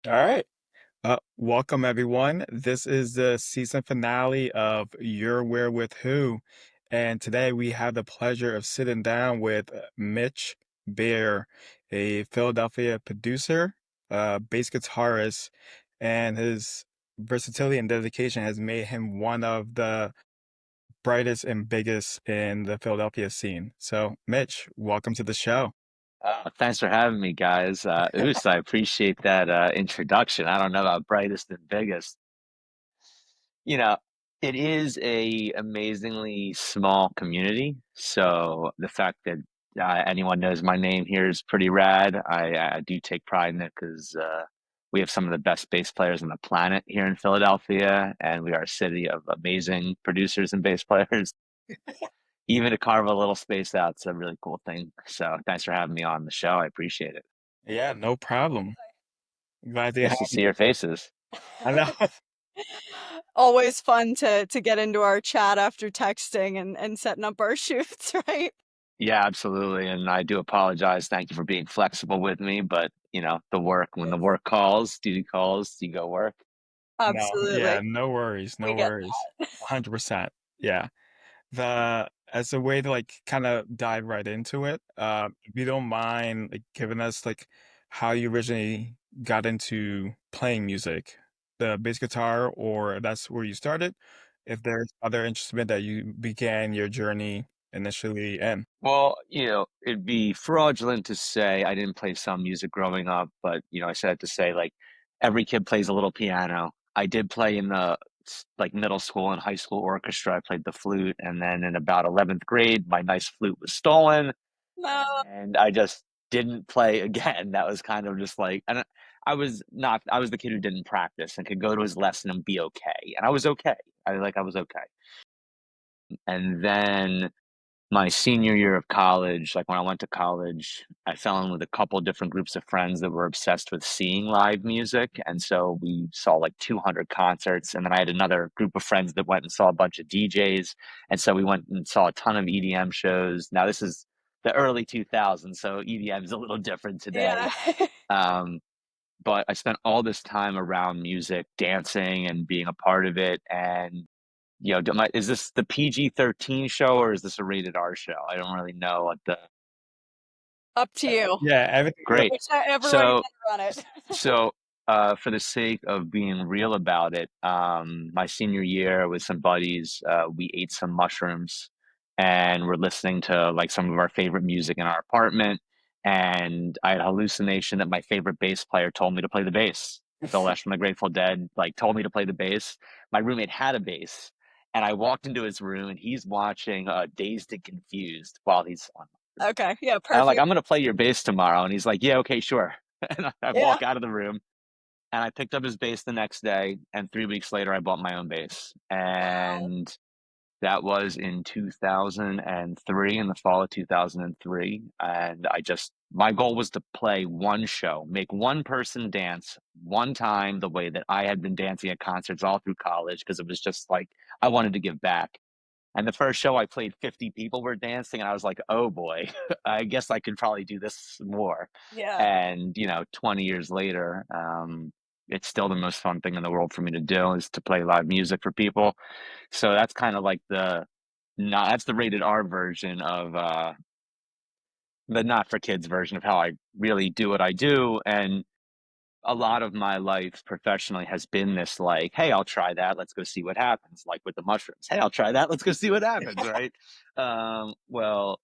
All right. Welcome everyone. This is the season finale of You're Where With Who. And today we have the pleasure of sitting down with Mitch Beer, a Philadelphia producer, bass guitarist, and his versatility and dedication has made him one of the brightest and biggest in the Philadelphia scene. So, Mitch, welcome to the show. Thanks for having me, guys. I appreciate that introduction. I don't know about brightest and biggest. You know, it is a amazingly small community, so the fact that anyone knows my name here is pretty rad. I do take pride in it because we have some of the best bass players on the planet here in Philadelphia, and we are a city of amazing producers and bass players. Even to carve a little space out, it's a really cool thing. So thanks for having me on the show. I appreciate it. Yeah, no problem. Glad to Nice have to see you. your faces. I know. Always fun to get into our chat after texting and setting up our shoots, right? Yeah, absolutely. And I do apologize. Thank you for being flexible with me. But, when the work calls, duty calls, you go work. No, yeah, Absolutely. no worries, no We get worries. 100%. Yeah. As a way to like kind of dive right into it, if you don't mind like giving us like how you originally got into playing music, the bass guitar, or that's where you started, if there's other instrument that you began your journey initially in. Well, it'd be fraudulent to say I didn't play some music growing up, but, I said to say like every kid plays a little piano. I did play in the like middle school and high school orchestra. I played the flute. And then in about 11th grade, my nice flute was stolen. No. And I just didn't play again. That was kind of just like, and I was the kid who didn't practice and could go to his lesson and be okay. And I was okay. I was okay. And then my senior year of college, like when I went to college, I fell in with a couple different groups of friends that were obsessed with seeing live music. And so we saw like 200 concerts. And then I had another group of friends that went and saw a bunch of DJs. And so we went and saw a ton of EDM shows. Now, this is the early 2000s, so EDM is a little different Yeah. today. Um, but I spent all this time around music, dancing and being a part of it. And is this the PG-13 show or is this a rated R show? I don't really know what the Up to you. Yeah, everything great. Whichever way you So want to run it. so for the sake of being real about it, my senior year with some buddies, we ate some mushrooms and we're listening to like some of our favorite music in our apartment. And I had a hallucination that my favorite bass player told me to play the bass. Phil Lesh from the Grateful Dead like told me to play the bass. My roommate had a bass, and I walked into his room and he's watching Dazed and Confused while he's on. Okay. Yeah, And I'm like, perfect. I'm gonna play your bass tomorrow, and he's like, yeah, okay, sure. And I Yeah. walk out of the room and I picked up his bass the next day, and 3 weeks later, I bought my own bass. Wow. And that was in 2003, in the fall of 2003. And my goal was to play one show, make one person dance one time the way that I had been dancing at concerts all through college, because it was just like I wanted to give back. And the first show I played, 50 people were dancing, and I was like, oh boy, I guess I could probably do this more. Yeah. And, 20 years later, it's still the most fun thing in the world for me to do is to play live music for people. So that's kind of like that's the rated R version of the not for kids version of how I really do what I do. And a lot of my life professionally has been this like, hey, I'll try that. Let's go see what happens. Like with the mushrooms. Hey, I'll try that. Let's go see what happens. Right. Well,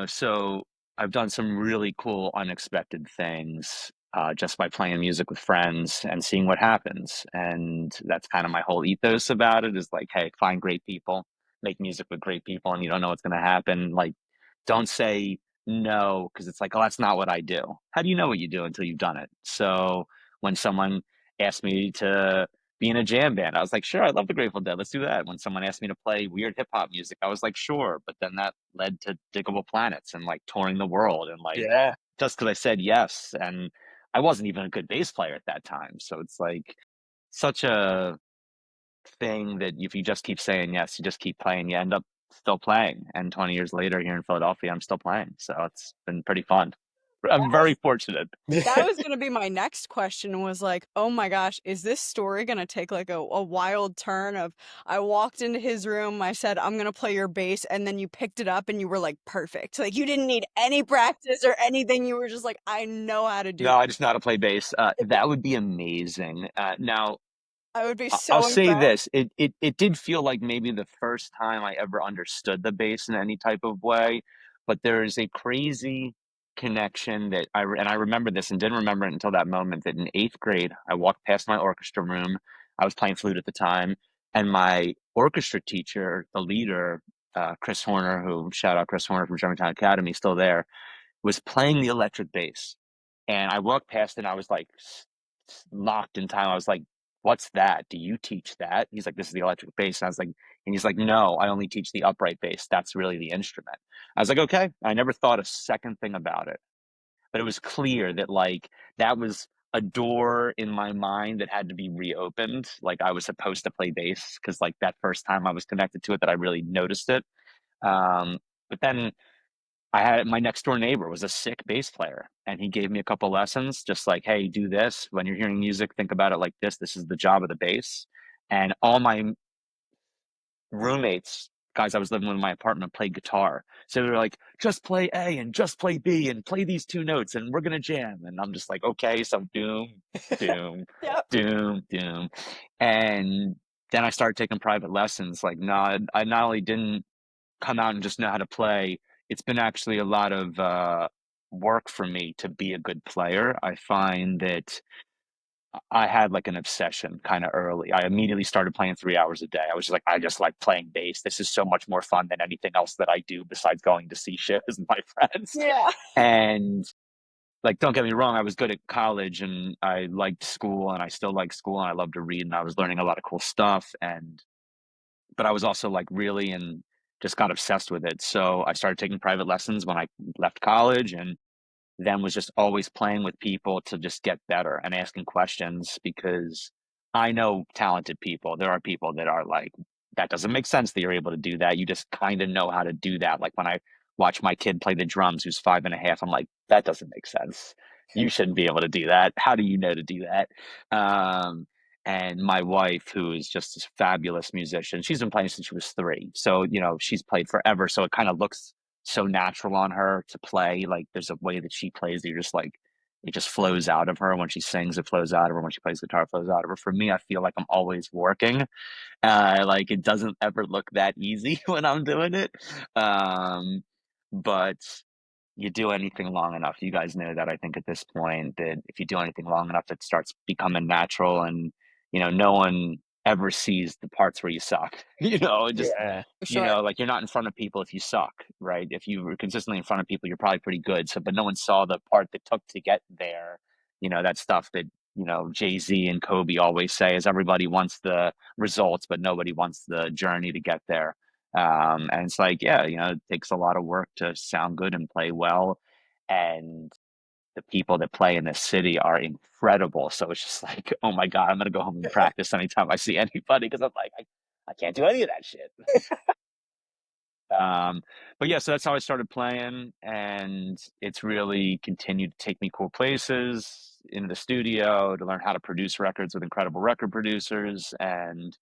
so I've done some really cool, unexpected things just by playing music with friends and seeing what happens. And that's kind of my whole ethos about it is like, hey, find great people, make music with great people, and you don't know what's going to happen. Like, don't say no because it's like, oh, that's not what I do. How do you know what you do until you've done it? So when someone asked me to be in a jam band, I was like, sure, I love the Grateful Dead. Let's do that. When someone asked me to play weird hip hop music, I was like, sure. But then that led to Diggable Planets and like touring the world and like Yeah. just because I said yes. And I wasn't even a good bass player at that time. So it's like such a thing that if you just keep saying yes, you just keep playing, you end up still playing. And 20 years later here in Philadelphia, I'm still playing. So it's been pretty fun. I'm very fortunate. That was gonna be my next question was like, oh my gosh, is this story gonna take like a wild turn of I walked into his room, I said, I'm gonna play your bass, and then you picked it up and you were like perfect. Like you didn't need any practice or anything. You were just like, I know how to do No, I this. just know how to play bass. That would be amazing. Now, I would be I'll so say impressed. this, it did feel like maybe the first time I ever understood the bass in any type of way, but there is a crazy connection that I remember this and didn't remember it until that moment that in 8th grade, I walked past my orchestra room. I was playing flute at the time, and my orchestra teacher, the leader, Chris Horner, who shout out Chris Horner from Germantown Academy, still there, was playing the electric bass. And I walked past and I was like locked in time. I was like, "What's that? Do you teach that?" He's like, "This is the electric bass." And I was like, and he's like, "No, I only teach the upright bass. That's really the instrument." I was like, "Okay." I never thought a second thing about it, but it was clear that like that was a door in my mind that had to be reopened. Like I was supposed to play bass because like that first time I was connected to it that I really noticed it. But then I had my next door neighbor was a sick bass player, and he gave me a couple lessons, just like, "Hey, do this when you're hearing music. Think about it like this. This is the job of the bass." And all my roommates, guys I was living with in my apartment, played guitar, so they were like, "Just play A and just play B and play these two notes, and we're gonna jam." And I'm just like, "Okay." So doom, doom, Yep. doom, doom, and then I started taking private lessons. Like, no, I not only didn't come out and just know how to play. It's been actually a lot of work for me to be a good player. I find that I had like an obsession kind of early. I immediately started playing 3 hours a day. I was just like, I just like playing bass. This is so much more fun than anything else that I do besides going to see shows with my friends. Yeah. And like, don't get me wrong, I was good at college and I liked school and I still like school and I love to read and I was learning a lot of cool stuff. And but I was also like really and just got obsessed with it. So I started taking private lessons when I left college and then was just always playing with people to just get better and asking questions because I know talented people. There are people that are like, that doesn't make sense that you're able to do that. You just kind of know how to do that. Like when I watch my kid play the drums, who's 5.5, I'm like, that doesn't make sense. You shouldn't be able to do that. How do you know to do that? And my wife, who is just a fabulous musician, she's been playing since she was 3. So, she's played forever. So it kind of looks so natural on her to play. Like there's a way that she plays that you're just like, it just flows out of her. When she sings, it flows out of her. When she plays guitar, it flows out of her. For me, I feel like I'm always working. Like it doesn't ever look that easy when I'm doing it. Um, but you do anything long enough. You guys know that I think at this point that if you do anything long enough, it starts becoming natural and no one ever sees the parts where you suck. It just Yeah. For sure. like you're not in front of people if you suck, right? If you were consistently in front of people, you're probably pretty good. So but no one saw the part that took to get there. That stuff that, Jay-Z and Kobe always say is everybody wants the results, but nobody wants the journey to get there. And it's like, yeah, it takes a lot of work to sound good and play well. And the people that play in this city are incredible. So it's just like, oh my God, I'm gonna go home and practice anytime I see anybody because I'm like, I can't do any of that shit. Um, but yeah, so that's how I started playing, and it's really continued to take me cool places in the studio to learn how to produce records with incredible record producers, and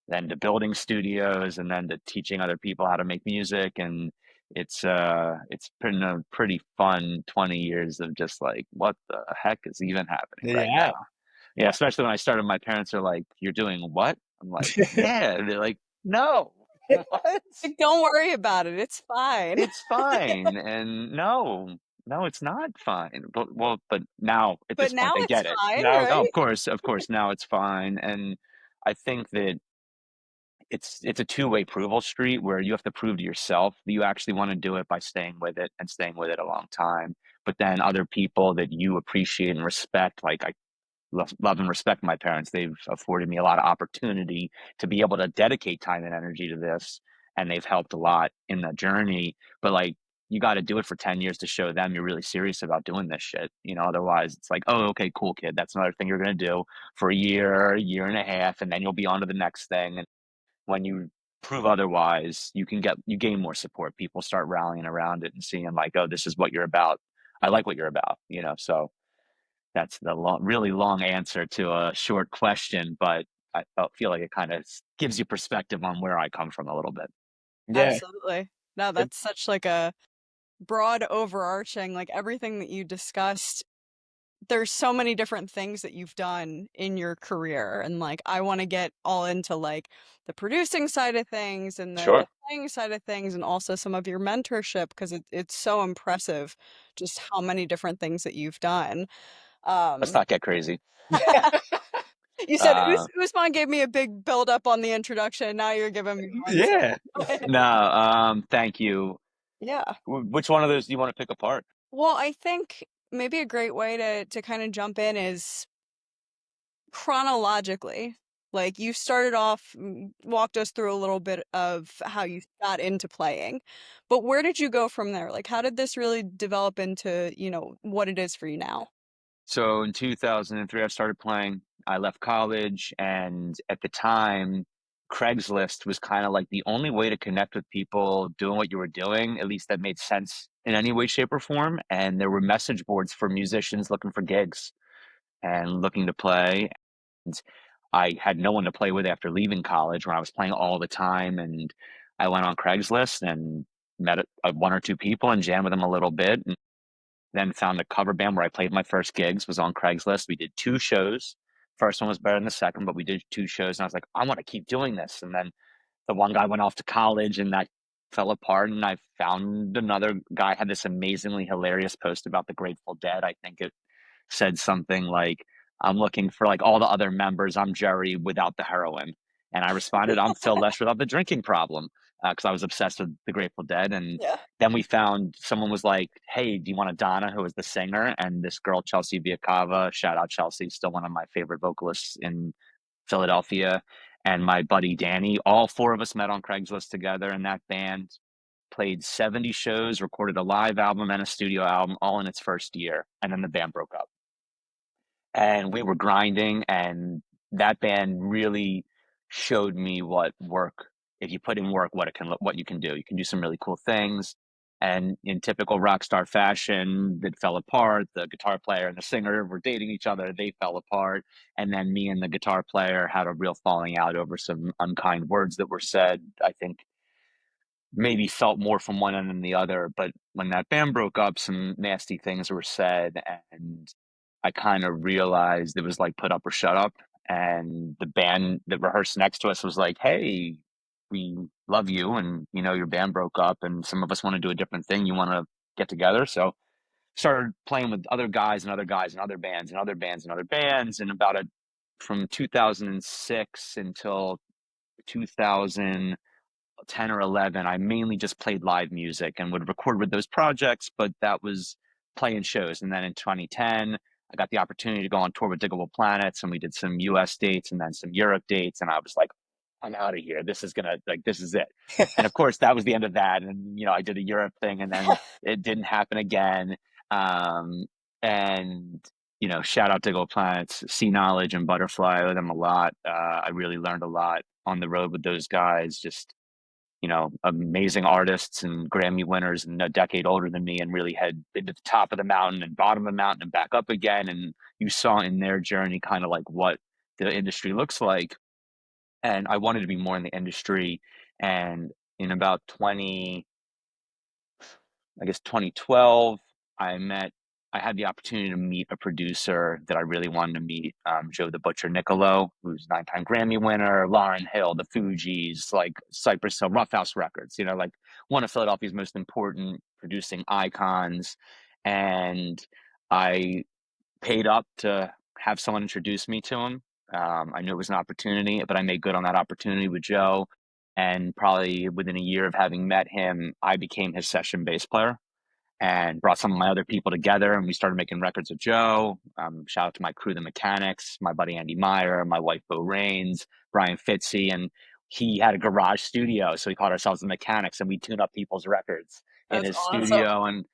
then to building studios, and then to teaching other people how to make music. And it's been a pretty fun 20 years of just like, what the heck is even happening right Yeah. now? Yeah, especially when I started, my parents are like, "You're doing what?" I'm like, "Yeah." And they're like, "No." What? Like, don't worry about it. It's fine. It's fine, and no, no, it's not fine. But now at But this point, now they it's get it. fine, Now Oh, right? of course, now it's fine, and I think that it's a two-way approval street where you have to prove to yourself that you actually want to do it by staying with it and staying with it a long time. But then other people that you appreciate and respect, like I love and respect my parents. They've afforded me a lot of opportunity to be able to dedicate time and energy to this, and they've helped a lot in the journey. But like, you got to do it for 10 years to show them you're really serious about doing this shit. Otherwise it's like, oh, okay, cool, kid. That's another thing you're going to do for a year and a half, and then you'll be on to the next thing. And when you prove otherwise, you gain more support. People start rallying around it and seeing like, oh, this is what you're about. I like what you're about, you know. So that's the really long answer to a short question, but I feel like it kind of gives you perspective on where I come from a little bit. Yeah. Absolutely. No, It, that's such like a broad overarching, like everything that you discussed. There's so many different things that you've done in your career, and like I want to get all into like the producing side of things and the Sure. playing side of things, and also some of your mentorship because it's so impressive just how many different things that you've done. Let's Um, not get crazy. you said uh, Usman gave me a big build up on the introduction. Now you're giving me one, so yeah. no, thank you. yeah. Which one of those do you want to pick apart? Well, I think maybe a great way to kind of jump in is chronologically. Like you started off, walked us through a little bit of how you got into playing, but where did you go from there? Like, how did this really develop into, what it is for you now? So in 2003, I started playing. I left college, and at the time, Craigslist was kind of like the only way to connect with people doing what you were doing, at least that made sense in any way, shape, or form. And there were message boards for musicians looking for gigs and looking to play. And I had no one to play with after leaving college when I was playing all the time. And I went on Craigslist and met one or two people and jammed with them a little bit. Then found a cover band where I played my first gigs, was on Craigslist. We did two shows. First one was better than the second, but we did two shows. And I was like, I want to keep doing this. And then the one guy went off to college and that fell apart. And I found another guy had this amazingly hilarious post about the Grateful Dead. I think it said something like, I'm looking for like all the other members. I'm Jerry without the heroin. And I responded, I'm Phil Lesh without the drinking problem, because I was obsessed with the Grateful Dead. And Yeah. then we found someone was like, hey, do you want a Donna, who was the singer? And this girl, Chelsea Viacava, shout out Chelsea, still one of my favorite vocalists in Philadelphia. And my buddy Danny, all four of us met on Craigslist together in that band, played 70 shows, recorded a live album and a studio album all in its first year. And then the band broke up and we were grinding, and that band really showed me what work, if you put in work, what you can do. You can do some really cool things. And in typical rock star fashion, it fell apart. The guitar player and the singer were dating each other. They fell apart. And then me and the guitar player had a real falling out over some unkind words that were said. I think maybe felt more from one end than the other. But when that band broke up, some nasty things were said, and I kind of realized it was like put up or shut up. And the band that rehearsed next to us was like, "Hey, we love you, and you know your band broke up, and some of us want to do a different thing. You want to get together?" So started playing with other guys and other guys and other bands and other bands and other bands, and about a from 2006 until 2000 10 or 11, I mainly just played live music and would record with those projects, but that was playing shows. And then in 2010, I got the opportunity to go on tour with Diggable Planets, and we did some US dates and then some Europe dates. And I was like, I'm out of here. This is gonna, like, this is it. And of course, that was the end of that. And, you know, I did a Europe thing and then it didn't happen again. Um, and, you know, shout out Diggable Planets, Sea Knowledge and Butterfly. I owe them a lot. I really learned a lot on the road with those guys. Just, you know, amazing artists and Grammy winners and a decade older than me, and really had been to the top of the mountain and bottom of the mountain and back up again. And you saw in their journey kind of like what the industry looks like. And I wanted to be more in the industry. And in about 20, I guess 2012, I met, I had the opportunity to meet a producer that I really wanted to meet, Joe the Butcher Niccolo, who's 9-time Grammy winner, Lauryn Hill, the Fugees, like Cypress Hill, Rough House Records, you know, like one of Philadelphia's most important producing icons. And I paid up to have someone introduce me to him. I knew it was an opportunity, but I made good on that opportunity with Joe. And probably within a year of having met him, I became his session bass player and brought some of my other people together. And we started making records with Joe. Shout out to my crew, the Mechanics, my buddy Andy Meyer, my wife, Bo Rains, Brian Fitzy. And he had a garage studio. So we called ourselves the Mechanics, and we tune up people's records in That's his awesome. studio. And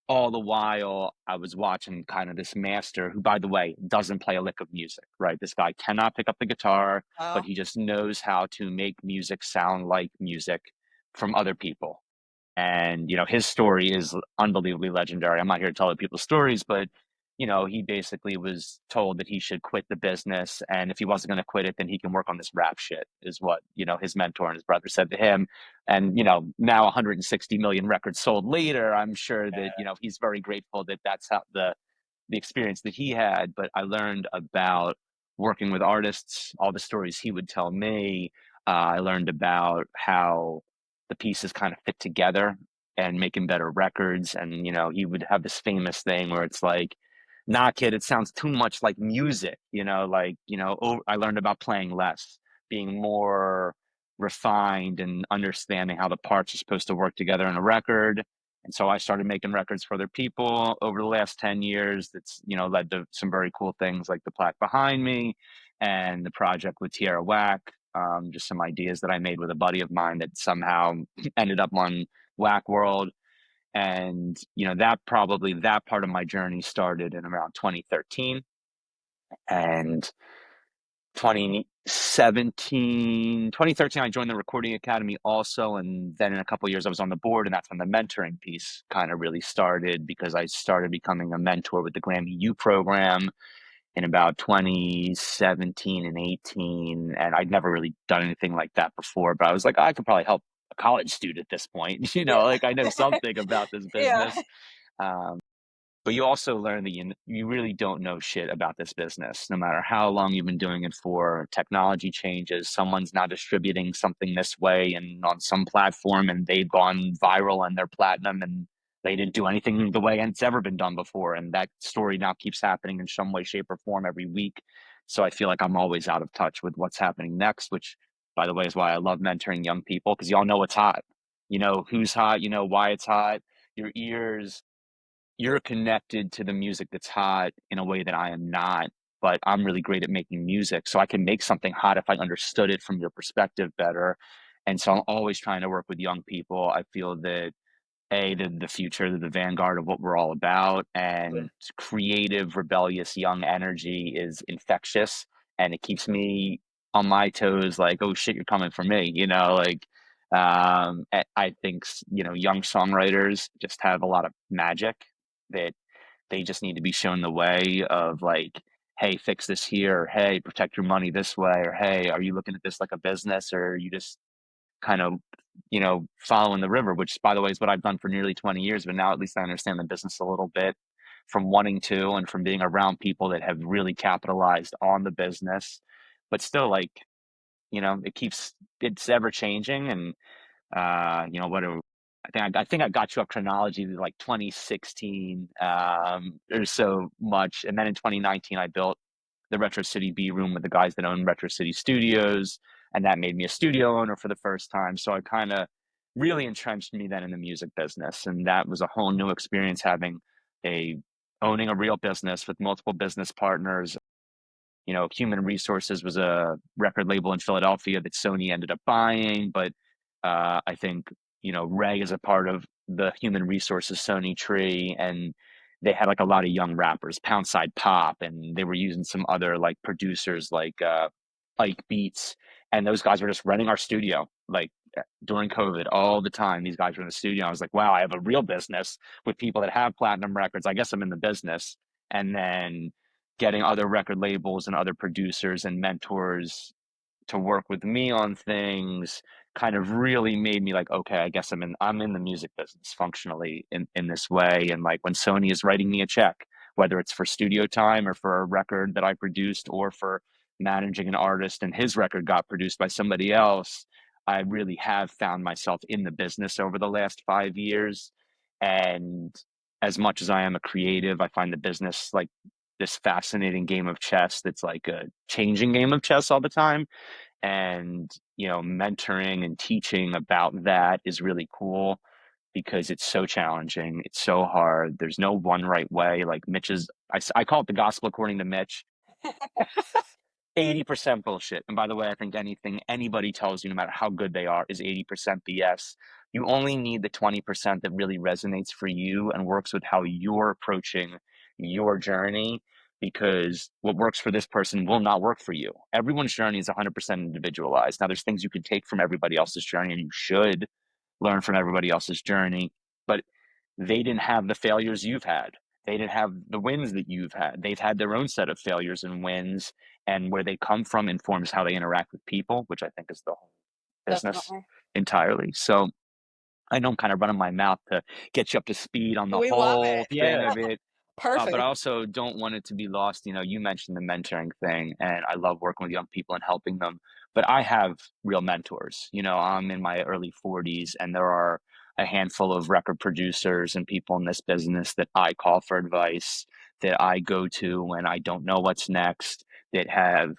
all the while I was watching kind of this master who, by the way, doesn't play a lick of music, right? This guy cannot pick up the guitar, but Wow. he just knows how to make music sound like music from other people. And, his story is unbelievably legendary. I'm not here to tell other people's stories, but, he basically was told that he should quit the business. And if he wasn't going to quit it, then he can work on this rap shit, is what, his mentor and his brother said to him. And, now 160 million records sold later, I'm sure that, he's very grateful that that's how the experience that he had. But I learned about working with artists, all the stories he would tell me. I learned about how the pieces kind of fit together and making better records. And, he would have this famous thing where it's like, nah, kid, it sounds too much like music, I learned about playing less, being more refined and understanding how the parts are supposed to work together in a record. And so I started making records for other people over the last 10 years. That's, led to some very cool things like the plaque behind me and the project with Tierra Whack. Just some ideas that I made with a buddy of mine that somehow ended up on Whack World. And, that part of my journey started in around 2013. And 2013, I joined the Recording Academy also. And then in a couple of years, I was on the board. And that's when the mentoring piece kind of really started, because I started becoming a mentor with the Grammy U program in about 2017 and 18. And I'd never really done anything like that before. But I was like, I could probably help a college student at this point. Yeah. Like I know something about this Yeah. business. Um, but you also learn that you really don't know shit about this business, no matter how long you've been doing it for. Technology changes. Someone's now distributing something this way and on some platform, and they've gone viral and they're platinum, and they didn't do anything the way it's ever been done before. And that story now keeps happening in some way, shape, or form every week. So I feel like I'm always out of touch with what's happening next, which, by the way, is why I love mentoring young people, because y'all know what's hot. You know who's hot. You know why it's hot. Your ears, you're connected to the music that's hot in a way that I am not, but I'm really great at making music. So I can make something hot if I understood it from your perspective better. And so I'm always trying to work with young people. I feel that the future, the vanguard of what we're all about, and creative, rebellious, young energy is infectious, and it keeps me on my toes. Like, oh shit, you're coming for me, like. I think young songwriters just have a lot of magic that they just need to be shown the way of, like, hey, fix this here, or hey, protect your money this way, or hey, are you looking at this like a business, or are you just kind of, following the river, which, by the way, is what I've done for nearly 20 years. But now at least I understand the business a little bit from wanting to, and from being around people that have really capitalized on the business. But still, like, it's ever changing. And, what do I think I got you a chronology to like 2016, or so much. And then in 2019, I built the Retro City B Room with the guys that own Retro City Studios, and that made me a studio owner for the first time. So I kind of really entrenched me then in the music business, and that was a whole new experience, a owning a real business with multiple business partners. Human Resources was a record label in Philadelphia that Sony ended up buying, but I think Ray is a part of the Human Resources Sony tree, and they had like a lot of young rappers, Poundside Pop, and they were using some other like producers like Ike Beats, and those guys were just running our studio like during COVID all the time. These guys were in the studio. I was like, wow, I have a real business with people that have platinum records. I guess I'm in the business. And then getting other record labels and other producers and mentors to work with me on things kind of really made me like, okay, I guess I'm in the music business functionally in this way. And like when Sony is writing me a check, whether it's for studio time or for a record that I produced, or for managing an artist and his record got produced by somebody else, I really have found myself in the business over the last 5 years. And as much as I am a creative, I find the business like this fascinating game of chess that's like a changing game of chess all the time. And mentoring and teaching about that is really cool, because it's so challenging, it's so hard, there's no one right way. Like I call it the gospel according to Mitch. 80% bullshit. And by the way, I think anything anybody tells you, no matter how good they are, is 80% BS. You only need the 20% that really resonates for you and works with how you're approaching your journey, because what works for this person will not work for you. Everyone's journey is 100% individualized. Now, there's things you can take from everybody else's journey, and you should, learn from everybody else's journey. But they didn't have the failures you've had. They didn't have the wins that you've had. They've had their own set of failures and wins, and where they come from informs how they interact with people, which I think is the whole business Definitely. entirely. So I know I'm kind of running my mouth to get you up to speed on the We love whole it. thing Yeah. of it, but I Perfect. also don't want it to be lost. You mentioned the mentoring thing, and I love working with young people and helping them. But I have real mentors. I'm in my early 40s, and there are a handful of record producers and people in this business that I call for advice, that I go to when I don't know what's next, that have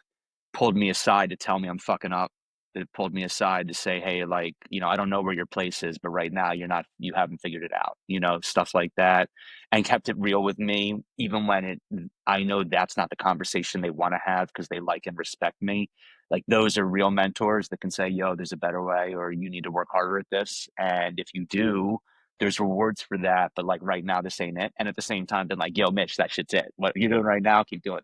pulled me aside to tell me I'm fucking up, that pulled me aside to say, hey, like, I don't know where your place is, but right now you haven't figured it out, stuff like that, and kept it real with me, even when I know that's not the conversation they want to have because they like and respect me. Like, those are real mentors that can say, yo, there's a better way, or you need to work harder at this. And if you do, there's rewards for that. But like right now, this ain't it. And at the same time, been like, yo, Mitch, that shit's it. What you're doing right now, keep doing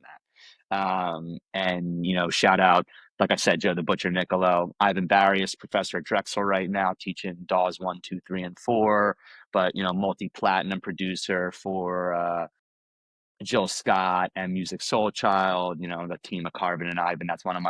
that. And shout out, like I said, Joe the Butcher Nicolo, Ivan Barrios, professor at Drexel right now, teaching DAWs 1, 2, 3, and 4, but multi-platinum producer for Jill Scott and Music Soul Child, the team of Carbon and Ivan. That's one of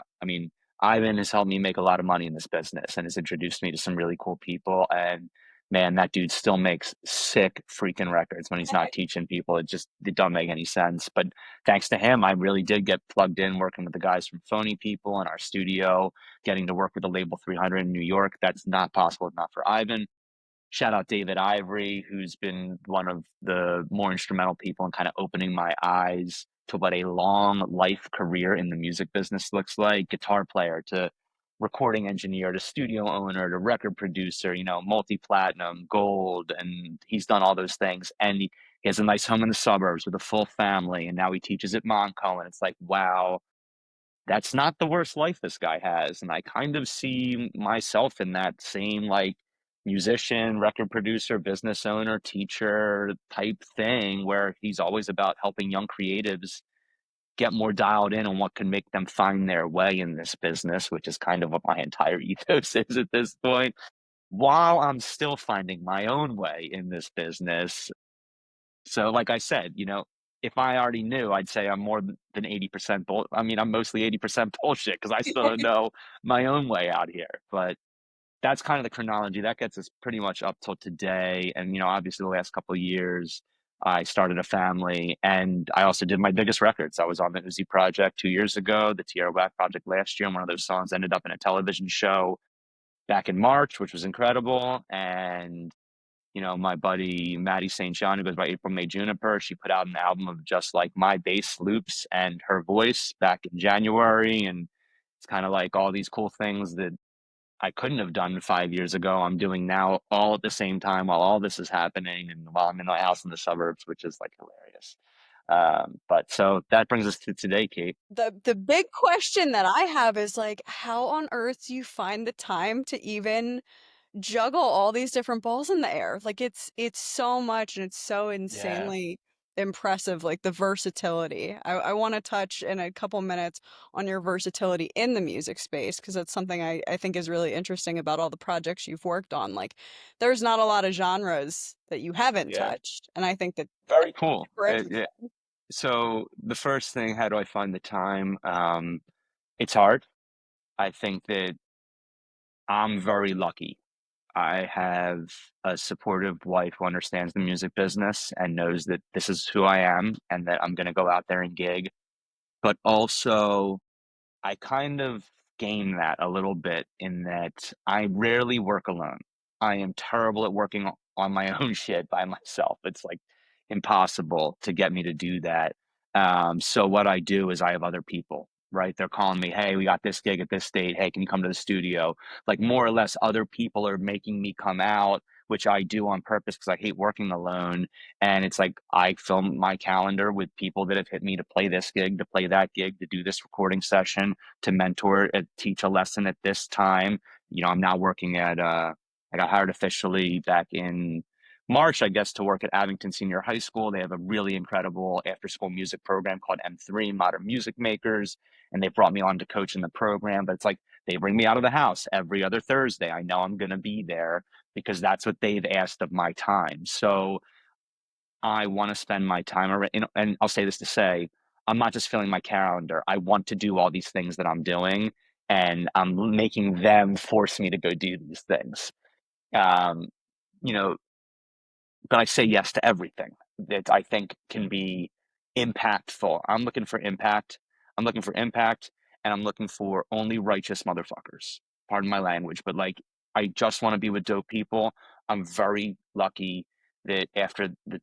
Ivan has helped me make a lot of money in this business and has introduced me to some really cool people. And man, that dude still makes sick freaking records when he's not teaching people. It don't make any sense. But thanks to him, I really did get plugged in working with the guys from Phony People in our studio, getting to work with the label 300 in New York. That's not possible if not for Ivan. Shout out David Ivory, who's been one of the more instrumental people in kind of opening my eyes to what a long life career in the music business looks like. Guitar player to recording engineer to studio owner to record producer, multi-platinum, gold, and he's done all those things. And he has a nice home in the suburbs with a full family, and now he teaches at Monco, and it's like, wow, that's not the worst life this guy has. And I kind of see myself in that same like musician, record producer, business owner, teacher type thing where he's always about helping young creatives get more dialed in on what can make them find their way in this business, which is kind of what my entire ethos is at this point, while I'm still finding my own way in this business. So, like I said, if I already knew, I'd say I'm more than 80% I'm mostly 80% bullshit because I still don't know my own way out here. But that's kind of the chronology that gets us pretty much up till today. And, obviously the last couple of years, I started a family and I also did my biggest records. I was on the Uzi project 2 years ago, the Tierra Whack project last year. And one of those songs ended up in a television show back in March, which was incredible. And my buddy Maddie St. John, who goes by April May Juniper, she put out an album of just like my bass loops and her voice back in January. And it's kind of like all these cool things that I couldn't have done 5 years ago, I'm doing now all at the same time while all this is happening and while I'm in my house in the suburbs, which is like hilarious. But so that brings us to today, Kate. The big question that I have is like, how on earth do you find the time to even juggle all these different balls in the air? Like it's so much and it's so Yeah. insanely impressive, like the versatility. I want to touch in a couple minutes on your versatility in the music space because that's something I think is really interesting about all the projects you've worked on. Like there's not a lot of genres that you haven't Yeah. touched. And I think that Very that's cool. super interesting. Yeah. So the first thing, how do I find the time? It's hard. I think that I'm very lucky. I have a supportive wife who understands the music business and knows that this is who I am and that I'm going to go out there and gig. But also, I kind of gain that a little bit in that I rarely work alone. I am terrible at working on my own shit by myself. It's like impossible to get me to do that. So what I do is I have other people, right? They're calling me, hey, we got this gig at this date. Hey, can you come to the studio? Like more or less other people are making me come out, which I do on purpose because I hate working alone. And it's like I film my calendar with people that have hit me to play this gig, to play that gig, to do this recording session, to mentor, teach a lesson at this time. I'm now working at, I got hired officially back in March, I guess, to work at Abington Senior High School. They have a really incredible after school music program called M3, Modern Music Makers. And they brought me on to coach in the program. But it's like they bring me out of the house every other Thursday. I know I'm going to be there. because that's what they've asked of my time. So I want to spend my time and I'll say this to say, I'm not just filling my calendar. I want to do all these things that I'm doing, and I'm making them force me to go do these things. Um, you know, but I say yes to everything that I think can be impactful. I'm looking for impact. I'm looking for impact, and I'm looking for only righteous motherfuckers. Pardon my language, but like, I just want to be with dope people. I'm very lucky that after the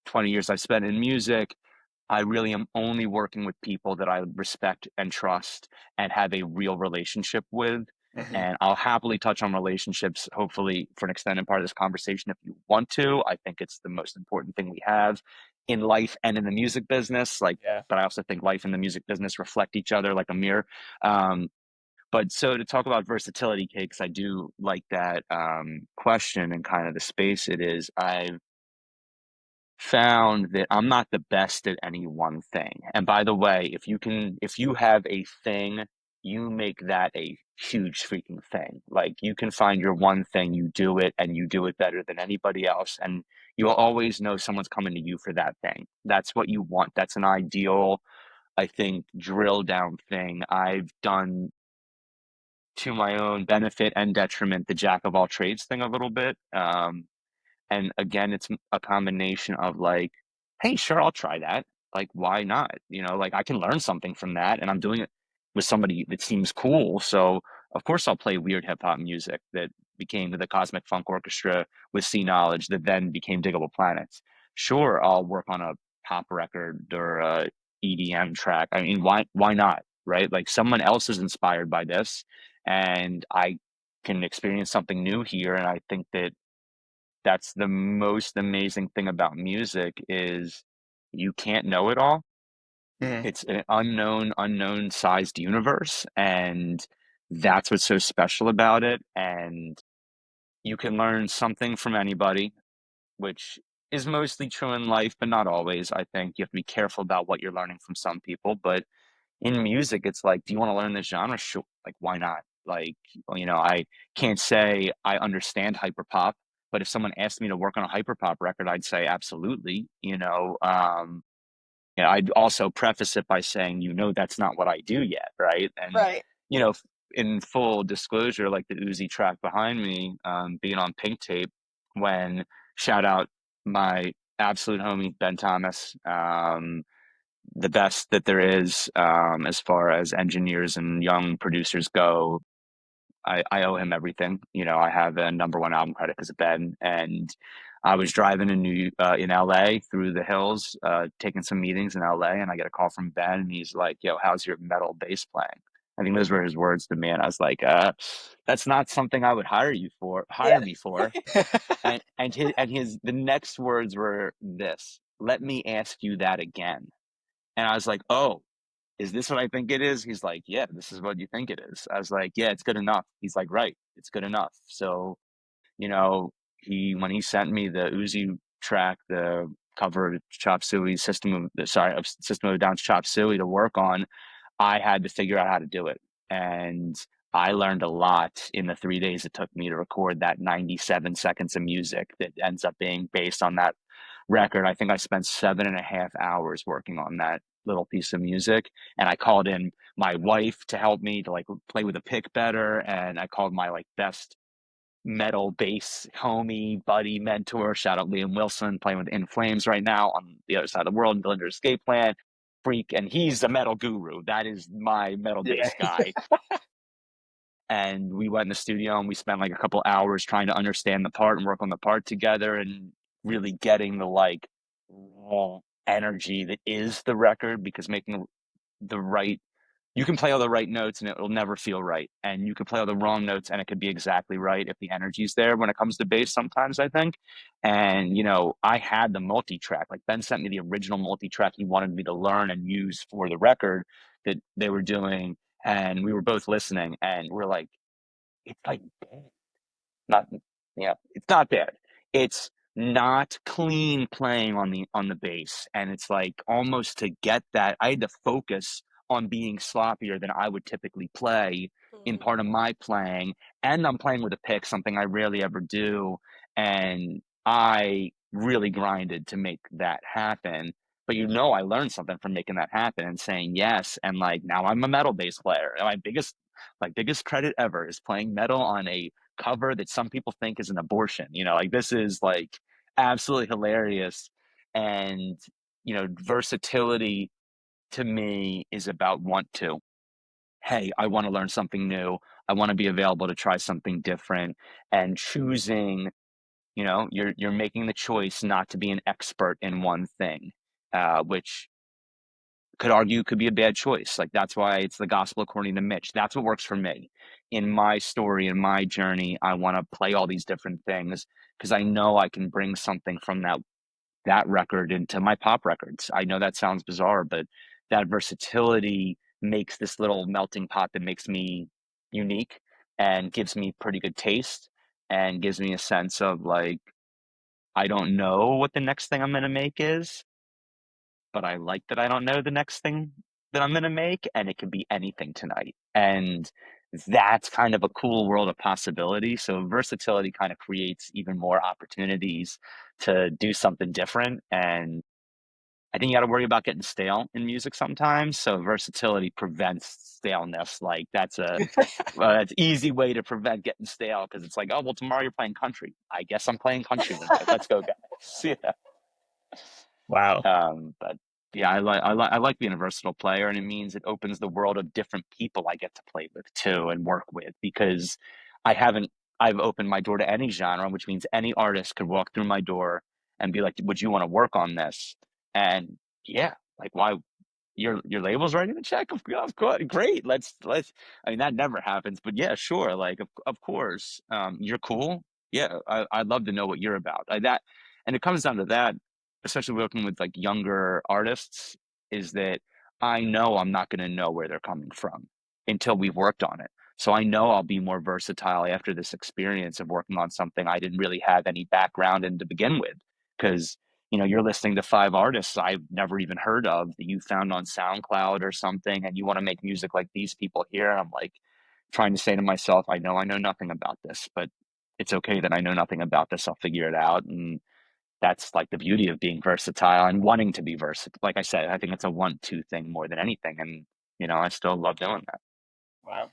20 years I've spent in music, I really am only working with people that I respect and trust and have a real relationship with. Mhm. And I'll happily touch on relationships, hopefully, for an extended part of this conversation if you want to. I think it's the most important thing we have in life and in the music business. Like, Yeah. but I also think life and the music business reflect each other like a mirror. Um, but so to talk about versatility, cakes, I do like that question and kind of the space it is. I've found that I'm not the best at any one thing. And by the way, if you have a thing, you make that a huge freaking thing. Like, you can find your one thing, you do it, and you do it better than anybody else. And you'll always know someone's coming to you for that thing. That's what you want. That's an ideal, I think, drill down thing. I've done, to my own benefit and detriment, the jack of all trades thing a little bit. And again, it's a combination of like, hey, sure, I'll try that. Like, why not? Like, I can learn something from that, and I'm doing it with somebody that seems cool. So of course I'll play weird hip hop music that became the Cosmic Funk Orchestra with C Knowledge that then became Diggable Planets. Sure, I'll work on a pop record or a EDM track. I mean, why not? Right? Like, someone else is inspired by this, and I can experience something new here. And I think that that's the most amazing thing about music is you can't know it all. Mhm. It's an unknown sized universe, and that's what's so special about it. And you can learn something from anybody, which is mostly true in life, but not always. I think you have to be careful about what you're learning from some people. But in music, it's like, do you want to learn this genre? Sure. Like, why not? Like, I can't say I understand hyperpop, but if someone asked me to work on a hyperpop record, I'd say absolutely. I'd also preface it by saying, that's not what I do yet, right? And Right. you know, in full disclosure, like the Uzi track behind me, being on Pink Tape, when shout out my absolute homie Ben Thomas, the best that there is, as far as engineers and young producers go. I owe him everything. I have a number one album credit because of Ben. And I was driving in LA through the hills, taking some meetings in LA, and I get a call from Ben, and he's like, "Yo, how's your metal bass playing?" I think those were his words to me, and I was like, "That's not something I would Yeah. hire me for." And his the next words were this: "Let me ask you that again." And I was like, "Oh, is this what I think it is?" He's like, "Yeah, this is what you think it is." I was like, "Yeah, it's good enough." He's like, "Right, it's good enough." So, when he sent me the Uzi track, the cover of Chop Suey of System of a Down's Chop Suey to work on, I had to figure out how to do it. And I learned a lot in the 3 days it took me to record that 97 seconds of music that ends up being based on that record. I think I spent 7.5 hours working on that little piece of music. And I called in my wife to help me to like play with a pick better. And I called my like best metal bass homie, buddy, mentor. Shout out Liam Wilson, playing with In Flames right now on the other side of the world in Dillinger Escape Plan. Freak, and he's a metal guru. That is my metal Yeah. bass guy. And we went in the studio and we spent like a couple hours trying to understand the part and work on the part together and really getting the like raw energy that is the record, because making the right you can play all the right notes and it will never feel right. And you can play all the wrong notes and it could be exactly right if the energy's there when it comes to bass sometimes, I think. And, I had the multi-track. Like, Ben sent me the original multi-track he wanted me to learn and use for the record that they were doing. And we were both listening and we're like, it's like not, yeah, it's not bad. It's not clean playing on the bass. And it's like, almost to get that, I had to focus on being sloppier than I would typically play in Mhm. part of my playing, and I'm playing with a pick, something I rarely ever do, and I really grinded to make that happen. But I learned something from making that happen and saying yes, and like now I'm a metal bass player. And my biggest credit ever is playing metal on a cover that some people think is an abortion. Like this is like absolutely hilarious. And versatility to me is about want to. Hey, I want to learn something new. I want to be available to try something different, and choosing, you're making the choice not to be an expert in one thing, which could argue could be a bad choice. Like that's why it's the gospel according to Mitch. That's what works for me. In my story, in my journey, I want to play all these different things because I know I can bring something from that record into my pop records. I know that sounds bizarre, but that versatility makes this little melting pot that makes me unique and gives me pretty good taste and gives me a sense of like, I don't know what the next thing I'm going to make is, but I like that I don't know the next thing that I'm going to make, and it could be anything tonight. And that's kind of a cool world of possibility. So versatility kind of creates even more opportunities to do something different. And I think you got to worry about getting stale in music sometimes. So versatility prevents staleness. Like that's easy way to prevent getting stale because it's like, oh well, tomorrow you're playing country. I guess I'm playing country tonight. Let's go, guys. Yeah. Wow. But yeah, I like being a versatile player, and it means it opens the world of different people I get to play with too and work with because I haven't I've opened my door to any genre, which means any artist could walk through my door and be like, "Would you want to work on this?" And yeah, like why your label's writing the check? Of course, great. Let's. I mean, that never happens, but yeah, sure. Like of course, you're cool. Yeah, I'd love to know what you're about. Like that, and it comes down to that, especially working with like younger artists, is that I know I'm not going to know where they're coming from until we've worked on it. So I know I'll be more versatile after this experience of working on something I didn't really have any background in to begin with, because you're listening to 5 artists I've never even heard of that you found on SoundCloud or something, and you want to make music like these people here. And I'm like trying to say to myself, I know nothing about this, but it's okay that I know nothing about this. I'll figure it out. And that's like the beauty of being versatile and wanting to be versatile. Like I said, I think it's a want-to thing more than anything. And, I still love doing that. Wow.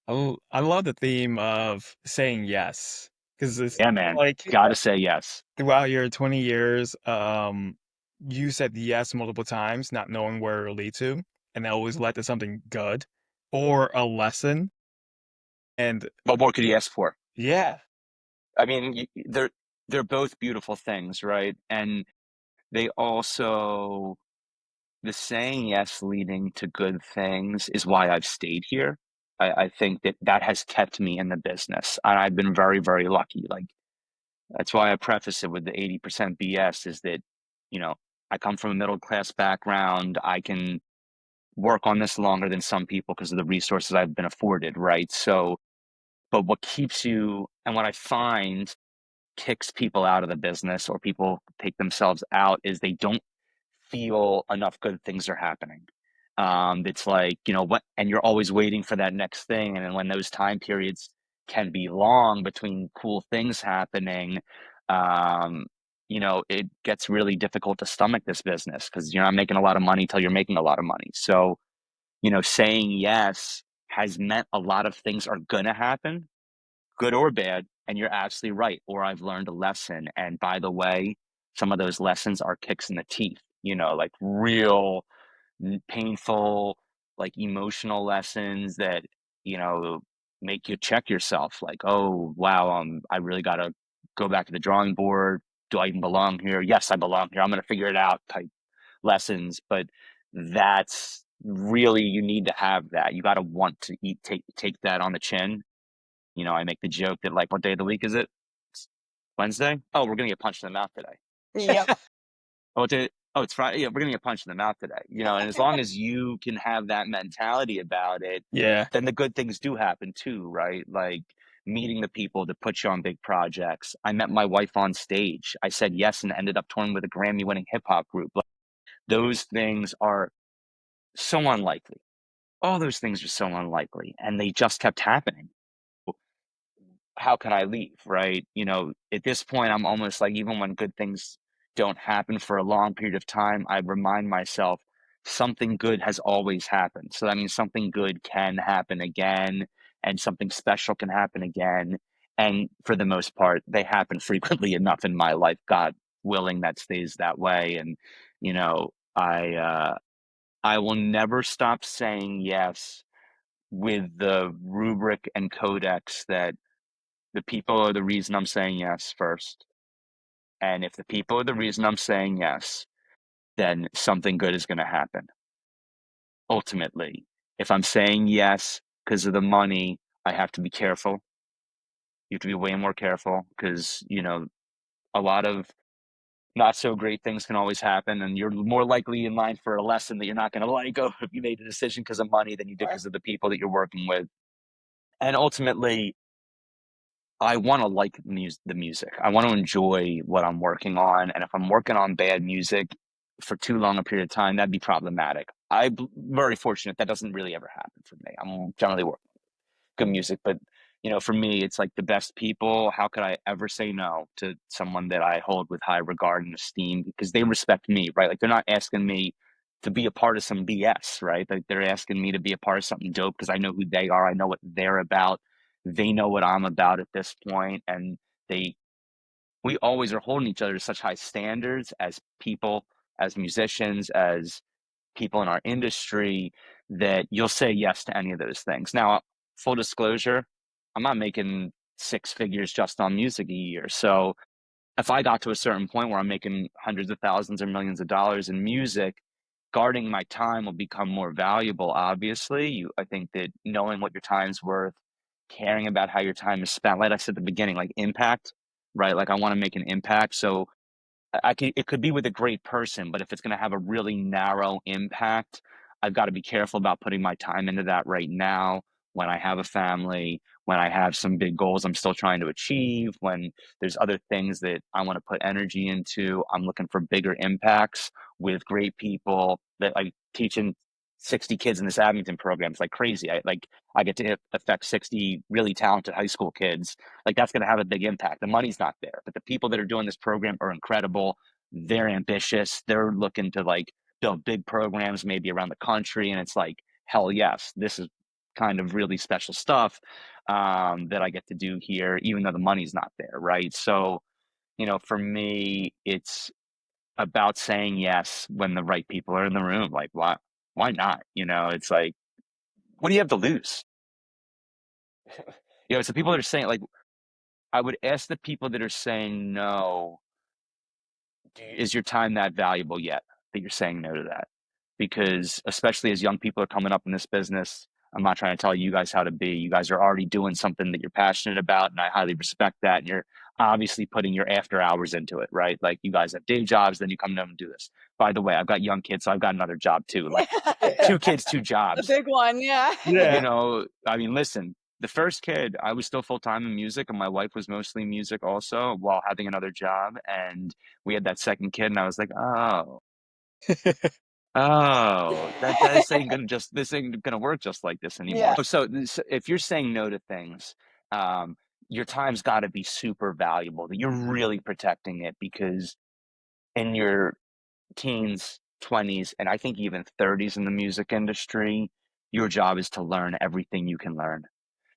Oh, I love the theme of saying yes because it's Yeah, man. like Gotta say yes. throughout your 20 years, you said yes multiple times, not knowing where it'll lead to, and that always led to something good or a lesson. And What more could you ask for? yeah, I mean, they're both beautiful things, right? And they also the saying yes leading to good things is why I've stayed here. I think that has kept me in the business, and I've been very, very lucky. Like that's why I preface it with the 80% BS is that, you know, I come from a middle class background. I can work on this longer than some people because of the resources I've been afforded, right? So, but what keeps you, and what I find kicks people out of the business or people take themselves out is they don't feel enough good things are happening. It's like, what, and you're always waiting for that next thing. And then when those time periods can be long between cool things happening, um, it gets really difficult to stomach this business because you're not making a lot of money till you're making a lot of money. So, saying yes has meant a lot of things are going to happen, good or bad. And you're absolutely right. Or I've learned a lesson. And by the way, some of those lessons are kicks in the teeth, like real painful, like emotional lessons that, you know, make you check yourself like, oh, wow, I really got to go back to the drawing board. Do I even belong here? Yes, I belong here. I'm going to figure it out type lessons. But that's really, you need to have that. You got to want to take that on the chin. I make the joke that like, what day of the week is it? It's Wednesday. Oh, we're gonna get punched in the mouth today. Yep. Oh, it's Friday. Yeah, we're gonna get punched in the mouth today. And as long as you can have that mentality about it, yeah, then the good things do happen too, right? Like meeting the people that put you on big projects. I met my wife on stage. I said yes and ended up touring with a Grammy-winning hip hop group. Like, those things are so unlikely. All those things are so unlikely, and they just kept happening. How can I leave, right? At this point, I'm almost like, even when good things don't happen for a long period of time, I remind myself something good has always happened. So that means something good can happen again, and something special can happen again. And for the most part, they happen frequently enough in my life. God willing, that stays that way. And you know, I will never stop saying yes with the rubric and codex that the people are the reason I'm saying yes first. And if the people are the reason I'm saying yes, then something good is going to happen. Ultimately, if I'm saying yes because of the money, I have to be careful. You have to be way more careful because, a lot of not so great things can always happen. And you're more likely in line for a lesson that you're not going to let go if you made a decision because of money than you did Right. because of the people that you're working with. And ultimately, I want to like the music. I want to enjoy what I'm working on, and if I'm working on bad music for too long a period of time, that'd be problematic. I'm very fortunate that doesn't really ever happen for me. I'm generally working good music, but for me, it's like the best people. How could I ever say no to someone that I hold with high regard and esteem because they respect me, right? Like they're not asking me to be a part of some BS, right? Like they're asking me to be a part of something dope because I know who they are. I know what they're about. They know what I'm about at this point, and they we always are holding each other to such high standards as people, as musicians, as people in our industry that you'll say yes to any of those things. Now, full disclosure, I'm not making six figures just on music a year. So if I got to a certain point where I'm making hundreds of thousands or millions of dollars in music, guarding my time will become more valuable. Obviously, I think that knowing what your time's worth, caring about how your time is spent, like I said at the beginning, like impact, right? Like I want to make an impact. So it could be with a great person, but if it's going to have a really narrow impact, I've got to be careful about putting my time into that right now when I have a family, when I have some big goals I'm still trying to achieve, when there's other things that I want to put energy into. I'm looking for bigger impacts with great people that like teaching 60 kids in this Abington program. It's like crazy. I get to affect 60 really talented high school kids. Like that's going to have a big impact. The money's not there, but the people that are doing this program are incredible. They're ambitious. They're looking to like build big programs maybe around the country. And it's like, hell yes, this is kind of really special stuff that I get to do here, even though the money's not there. Right. So, for me, it's about saying yes when the right people are in the room. Like, why not? It's like, what do you have to lose? It's the people that are saying, like, I would ask the people that are saying no, is your time that valuable yet that you're saying no to that? Because especially as young people are coming up in this business, I'm not trying to tell you guys how to be. You guys are already doing something that you're passionate about, and I highly respect that. And you're obviously putting your after hours into it, right? Like you guys have day jobs, then you come down and do this. By the way, I've got young kids, so I've got another job too. Like Yeah. two kids, two The jobs. big one, yeah. Yeah. I mean, listen, the first kid, I was still full time in music, and my wife was mostly music also while having another job. And we had that second kid, and I was like, oh, this ain't gonna work just like this anymore. Yeah. So if you're saying no to things, um, your time's got to be super valuable. That you're really protecting it because in your teens, 20s, and I think even 30s in the music industry, your job is to learn everything you can learn,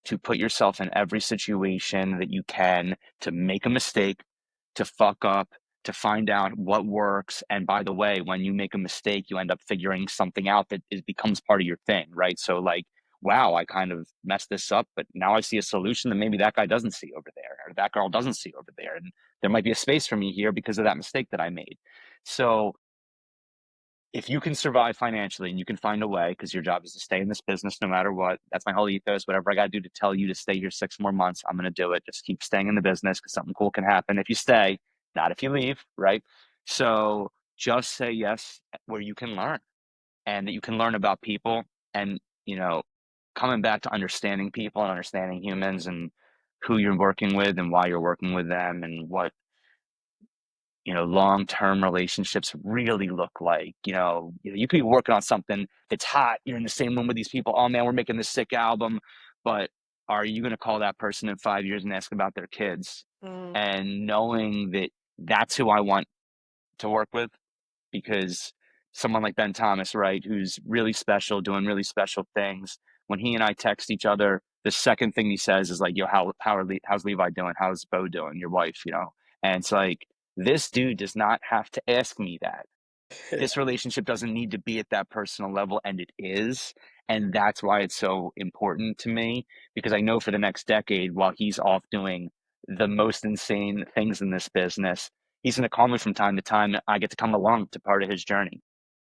to put yourself in every situation that you can, to make a mistake, to fuck up, to find out what works. And by the way, when you make a mistake, you end up figuring something out that becomes part of your thing, right? So like, wow, I kind of messed this up, but now I see a solution that maybe that guy doesn't see over there, or that girl doesn't see over there. And there might be a space for me here because of that mistake that I made. So if you can survive financially and you can find a way, because your job is to stay in this business no matter what, that's my whole ethos. Whatever I got to do to tell you to stay here 6 more months, I'm going to do it. Just keep staying in the business because something cool can happen if you stay, not if you leave, right? So just say yes where you can learn and that you can learn about people and, coming back to understanding people and understanding humans and who you're working with and why you're working with them and what long-term relationships really look like. You could be working on something that's hot. You're in the same room with these people. Oh man, we're making this sick album. But are you going to call that person in 5 years and ask about their kids? Mm. And knowing that that's who I want to work with, because someone like Ben Thomas, right, who's really special, doing really special things. When he and I text each other, the second thing he says is like, "Yo, how's Levi doing? How's Bo doing? Your wife, you know?" And it's like, this dude does not have to ask me that. This relationship doesn't need to be at that personal level, and it is. And that's why it's so important to me, because I know for the next decade, while he's off doing the most insane things in this business, he's going to call me from time to time. I get to come along to part of his journey.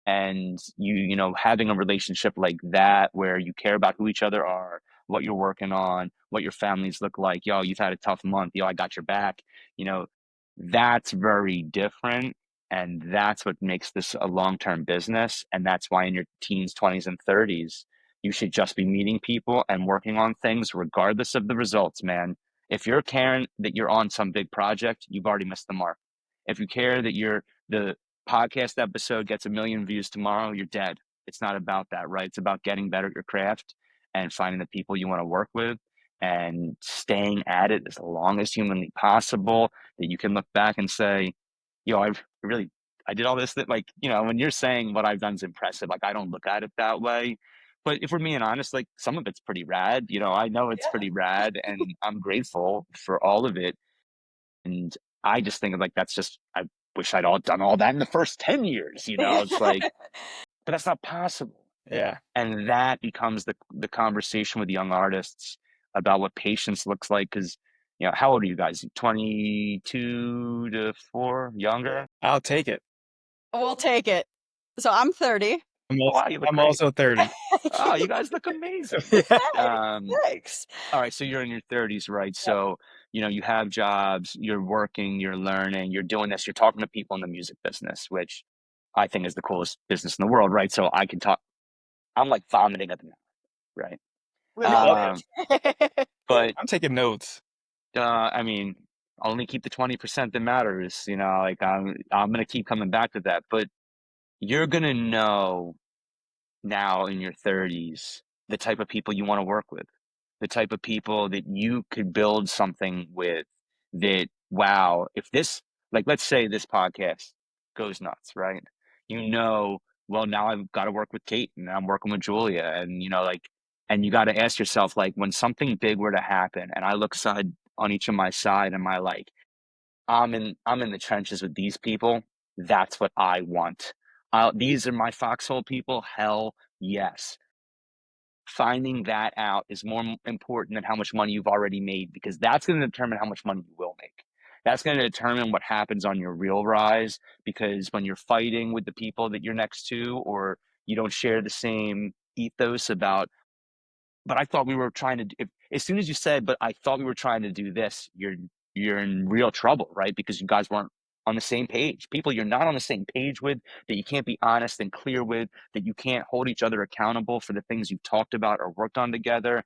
And having a relationship like that where you care about who each other are, what you're working on, what your families look like. Yo, you've had a tough month. Yo, I got your back. you know that's very different, and that's what makes this a long-term business. And that's why in your teens, 20s, and 30s, you should just be meeting people and working on things regardless of the results, man. If you're caring that you're on some big project, you've already missed the mark. If you care that the podcast episode gets 1 million views tomorrow, you're dead. It's not about that, right? It's about getting better at your craft and finding the people you want to work with and staying at it as long as humanly possible, that you can look back and say, I did all this, that, like, when you're saying what I've done is impressive, like, I don't look at it that way. But if we're being honest, like, some of it's pretty rad. I know it's Yeah. pretty rad, and I'm grateful for all of it. And I just think of, like, I wish I'd all done all that in the first 10 years. It's like, but that's not possible. Yeah. And that becomes the conversation with young artists about what patience looks like. Because, how old are you guys? 22 to 4, younger? I'll take it. We'll take it. So I'm 30. Oh, wow, you look I'm great. also 30. Oh, you guys look amazing. Hey, Um, thanks. all right, so you're in your 30s, right? Yep. So, you have jobs, you're working, you're learning, you're doing this, you're talking to people in the music business, which I think is the coolest business in the world, right? So I can talk, I'm like vomiting at the mouth, right? We love Yep. it. But I'm taking notes. I mean, only keep the 20% that matters, like, I'm gonna keep coming back to that. But you're gonna know now in your 30s the type of people you want to work with, the type of people that you could build something with. That, wow, if this, like, let's say this podcast goes nuts, right? Well, now I've got to work with Kate and I'm working with Julia, and like, and you got to ask yourself, like, when something big were to happen and I look side on each of my side and my, like, I'm in the trenches with these people. That's what I want. These are my foxhole people. Hell yes. Finding that out is more important than how much money you've already made, because that's going to determine how much money you will make. That's going to determine what happens on your real rise, because when you're fighting with the people that you're next to, or you don't share the same ethos about, but I thought we were trying to, as soon as you said, but I thought we were trying to do this, you're in real trouble, right? Because you guys weren't on the same page. People you're not on the same page with, that you can't be honest and clear with, that you can't hold each other accountable for the things you've talked about or worked on together.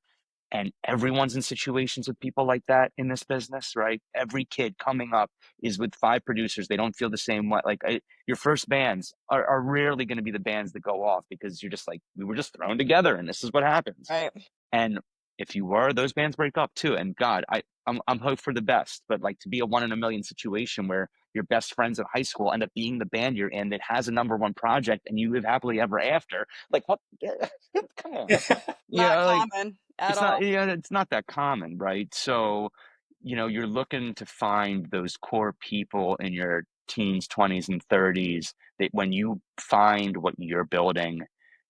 And everyone's in situations with people like that in this business, right? Every kid coming up is with 5 producers. They don't feel the same way. Like, your first bands are rarely going to be the bands that go off, because you're just like, we were just thrown together and this is what happens. Right. And if you were, those bands break up too. And God, I'm hope for the best, but, like, to be a 1 in a million situation where your best friends in high school end up being the band you're in that has a #1 project and you live happily ever after. Like, what? Come on. Not Like, common at all. it's not that common, right? So, you're looking to find those core people in your teens, 20s, and 30s, that when you find what you're building,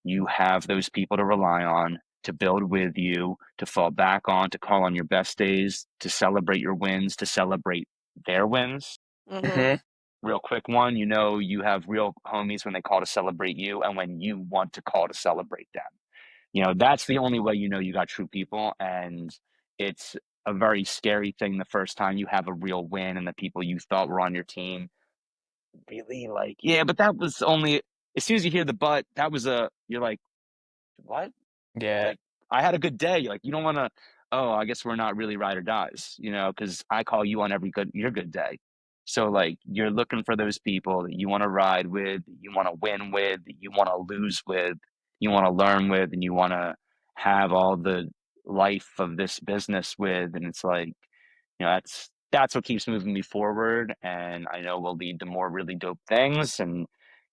you have those people to rely on, to build with you, to fall back on, to call on your best days, to celebrate your wins, to celebrate their wins. Hmm. Hmm. Real quick one, you have real homies when they call to celebrate you and when you want to call to celebrate them. That's the only way you got true people. And it's a very scary thing the first time you have a real win and the people you thought were on your team really, like, yeah, but that was only, as soon as you hear the but, you're like, what? Yeah. Like, I had a good day. Like, you don't want to, oh, I guess we're not really ride or dies, because I call you on your good day. So like you're looking for those people that you want to ride with, that you want to win with, that you want to lose with, you want to learn with, and you want to have all the life of this business with. And it's like, that's what keeps moving me forward. And I know will lead to more really dope things and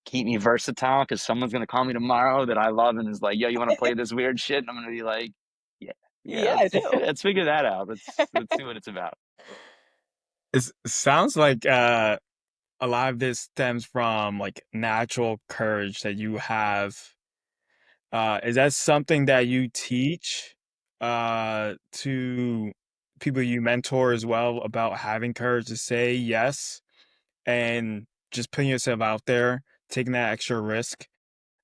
keep me versatile because someone's gonna call me tomorrow that I love and is like, yo, you want to play this weird shit? And I'm gonna be like, yeah, yeah, Yeah, I do. let's figure that out. Let's see what it's about. It sounds like a lot of this stems from like natural courage that you have. Is that something that you teach to people you mentor as well about having courage to say yes and just putting yourself out there, taking that extra risk?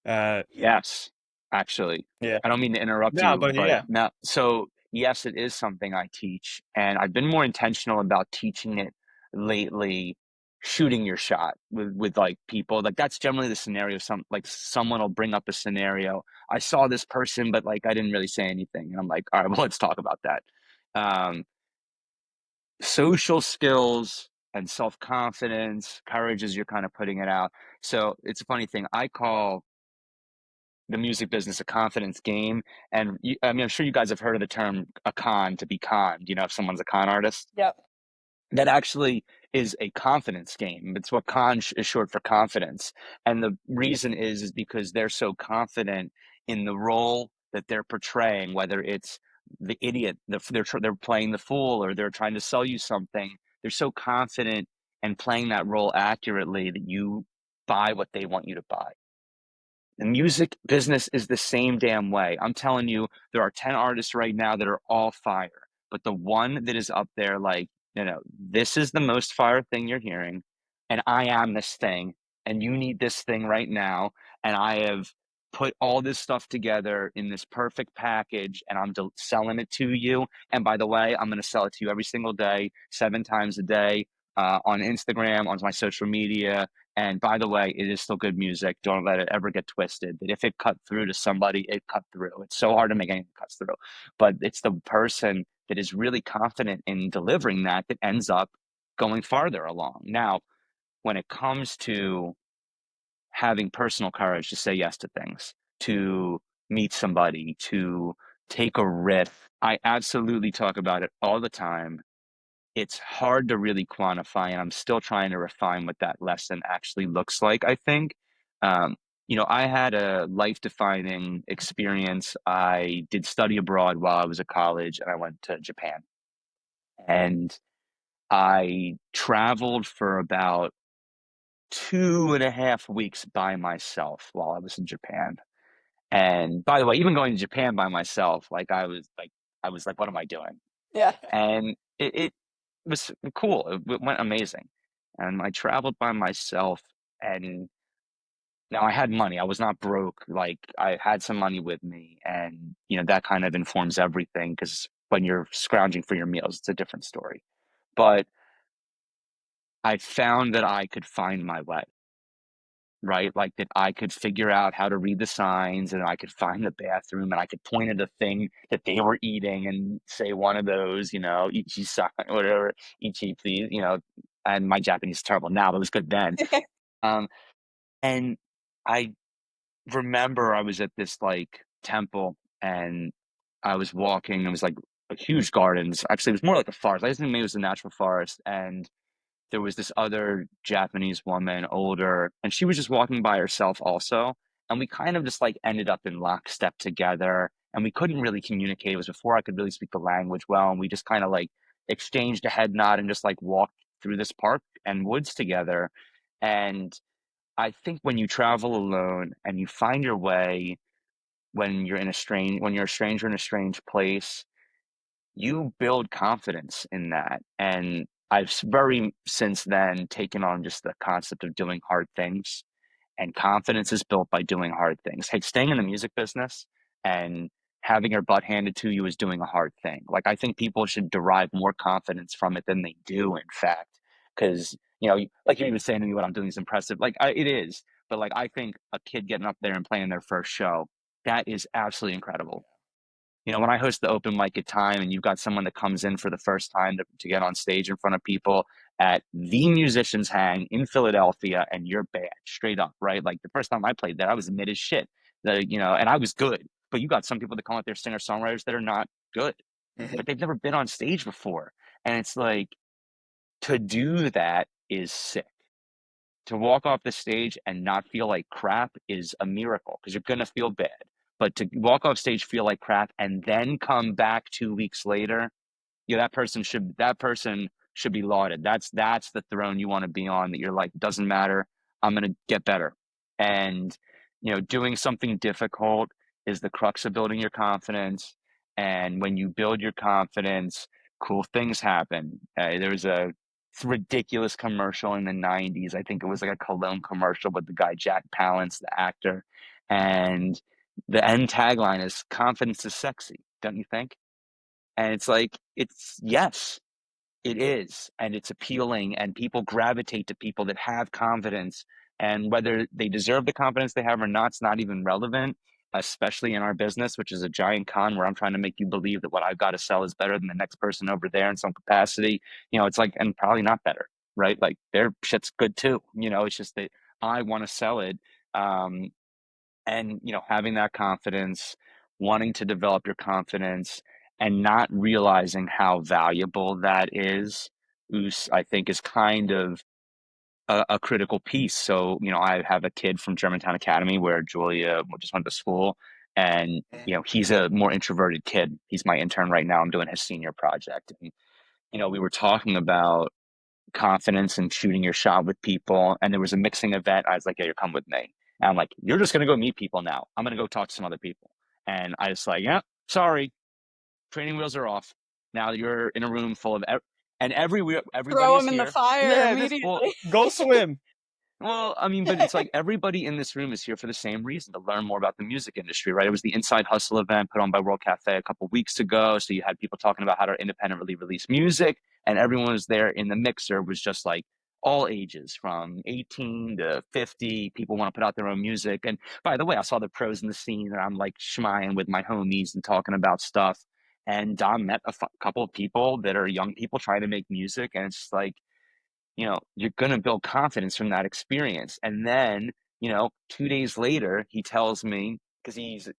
Uh, Yes, actually. yeah. I don't mean to interrupt No, you, but but yeah. now, so yes, it is something I teach, and I've been more intentional about teaching it lately, shooting your shot with like people. Like that's generally the scenario. Someone will bring up a scenario. I saw this person, but like I didn't really say anything. And I'm like, all right, well, let's talk about that. Um, Social skills and self-confidence, courage as you're kind of putting it out. So it's a funny thing. I call the music business a confidence game. And I mean, I'm sure you guys have heard of the term a con, to be conned, if someone's a con artist. Yep. That actually is a confidence game. It's what is short for confidence. And the reason is because they're so confident in the role that they're portraying, whether it's the idiot, they're playing the fool, or they're trying to sell you something. They're so confident and playing that role accurately that you buy what they want you to buy. The music business is the same damn way. I'm telling you, there are 10 artists right now that are all fire, but the one that is up there, like, this is the most fire thing you're hearing, and I am this thing, and you need this thing right now. And I have put all this stuff together in this perfect package, and I'm selling it to you. And by the way, I'm going to sell it to you every single day, 7 times a day, on Instagram, on my social media, and by the way, it is still good music. Don't let it ever get twisted. That if it cut through to somebody, it cut through. It's so hard to make anything cuts through. But it's the person that is really confident in delivering that ends up going farther along. Now, when it comes to having personal courage to say yes to things, to meet somebody, to take a risk, I absolutely talk about it all the time. It's hard to really quantify, and I'm still trying to refine what that lesson actually looks like, I think. Um, I had a life-defining experience. I did study abroad while I was at college, and I went to Japan. And I traveled for about 2.5 weeks by myself while I was in Japan. And by the way, even going to Japan by myself, like I was like, what am I doing? Yeah. And it was cool. It went amazing. And I traveled by myself, and now I had money. I was not broke. Like I had some money with me, and that kind of informs everything because when you're scrounging for your meals, it's a different story. But I found that I could find my way, right? Like that I could figure out how to read the signs, and I could find the bathroom, and I could point at a thing that they were eating and say one of those, ichi san, whatever, ichi please, and my Japanese is terrible now, but it was good then. Um, and I remember I was at this like temple, and I was walking, it was like a huge gardens. Actually, it was more like a forest. I think maybe it was a natural forest. And there was this other Japanese woman, older, and she was just walking by herself also. And we kind of just like ended up in lockstep together, and we couldn't really communicate. It was before I could really speak the language well. And we just kind of like exchanged a head nod and just like walked through this park and woods together. And I think when you travel alone and you find your way when you're a stranger in a strange place, you build confidence in that. And I've very since then taken on just the concept of doing hard things, and confidence is built by doing hard things. Hey, staying in the music business and having your butt handed to you is doing a hard thing. Like I think people should derive more confidence from it than they do, in fact, because like you were saying to me, what I'm doing is impressive. Like it is, but like I think a kid getting up there and playing their first show, that is absolutely incredible. when I host the open mic at time and you've got someone that comes in for the first time to get on stage in front of people at the Musicians Hang in Philadelphia, and you're bad, straight up, right? Like the first time I played there, I was mid as shit. And I was good. But you got some people that come out there singer-songwriters that are not good. Mhm. But they've never been on stage before. And it's like, to do that is sick. To walk off the stage and not feel like crap is a miracle, because you're going to feel bad. But to walk off stage, feel like crap, and then come back 2 weeks later, yeah, that person should be lauded. That's the throne you want to be on, that you're like, doesn't matter, I'm going to get better. And doing something difficult is the crux of building your confidence. And when you build your confidence, cool things happen. There was a ridiculous commercial in the 90s. I think it was like a cologne commercial with the guy Jack Palance, the actor. And the end tagline is confidence is sexy, don't you think? And it's like, yes, it is. And it's appealing, and people gravitate to people that have confidence. And whether they deserve the confidence they have or not, it's not even relevant, especially in our business, which is a giant con where I'm trying to make you believe that what I've got to sell is better than the next person over there in some capacity. It's like, and probably not better, right? Like their shit's good too. It's just that I want to sell it. Um, and having that confidence, wanting to develop your confidence, and not realizing how valuable that I think is kind of a critical piece. So I have a kid from Germantown Academy where Julia just went to school, and Mhm. he's a more introverted kid. He's my intern right now. I'm doing his senior project, and we were talking about confidence and shooting your shot with people. And there was a mixing event. I was like, yeah, you're coming with me. And I'm like, you're just going to go meet people now. I'm going to go talk to some other people. And I was like, yeah, sorry, training wheels are off. Now you're in a room full of, and everybody Throw is him in the here. fire Yeah, well, immediately. Go swim. well, I mean, but it's like everybody in this room is here for the same reason, to learn more about the music industry, right? It was the Inside Hustle event put on by World Cafe a couple weeks ago. So you had people talking about how to independently release music, and everyone was there in the mixer was just like all ages from 18 to 50. People want to put out their own music. And by the way, I saw the pros in the scene, and I'm like schmying with my homies and talking about stuff. And Dom met a couple of people that are young people trying to make music. And it's like, you're going to build confidence from that experience. And then, 2 days later, he tells me, because his,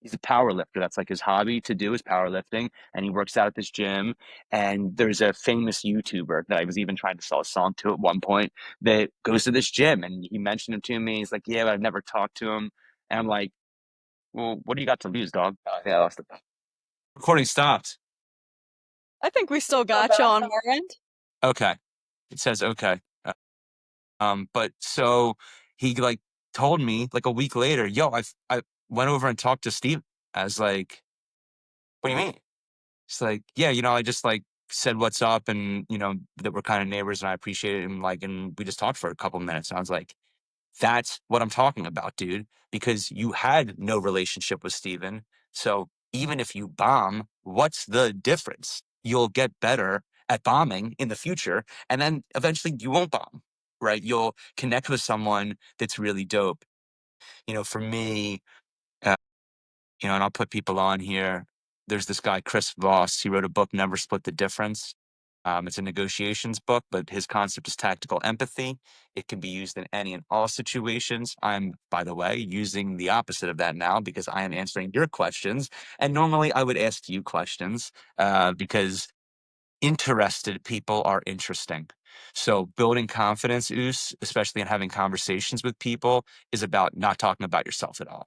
he's a power lifter. That's like his hobby to do is powerlifting. And he works out at this gym. And there's a famous YouTuber that I was even trying to sell a song to at one point that goes to this gym. And he mentioned him to me. He's like, yeah, but I've never talked to him. And I'm like, well, what do you got to lose, dog? Yeah, I lost it. Recording stopped. I think we still got you on our end. Okay. It says okay. But so he like told me like a week later, yo, I went over and talked to Steve. I was like, what do you mean? It's like, yeah, I just like said what's up, and that we're kind of neighbors, and I appreciate it, and like, and we just talked for a couple minutes. And I was like, that's what I'm talking about, dude, because you had no relationship with Steven. So even if you bomb, what's the difference? You'll get better at bombing in the future, and then eventually you won't bomb, right? You'll connect with someone that's really dope. For me, uh, and I'll put people on here. There's this guy, Chris Voss. He wrote a book, Never Split the Difference. It's a negotiations book, but his concept is tactical empathy. It can be used in any and all situations. I'm, by the way, using the opposite of that now because I am answering your questions. And normally I would ask you questions because interested people are interesting. So building confidence, especially in having conversations with people, is about not talking about yourself at all,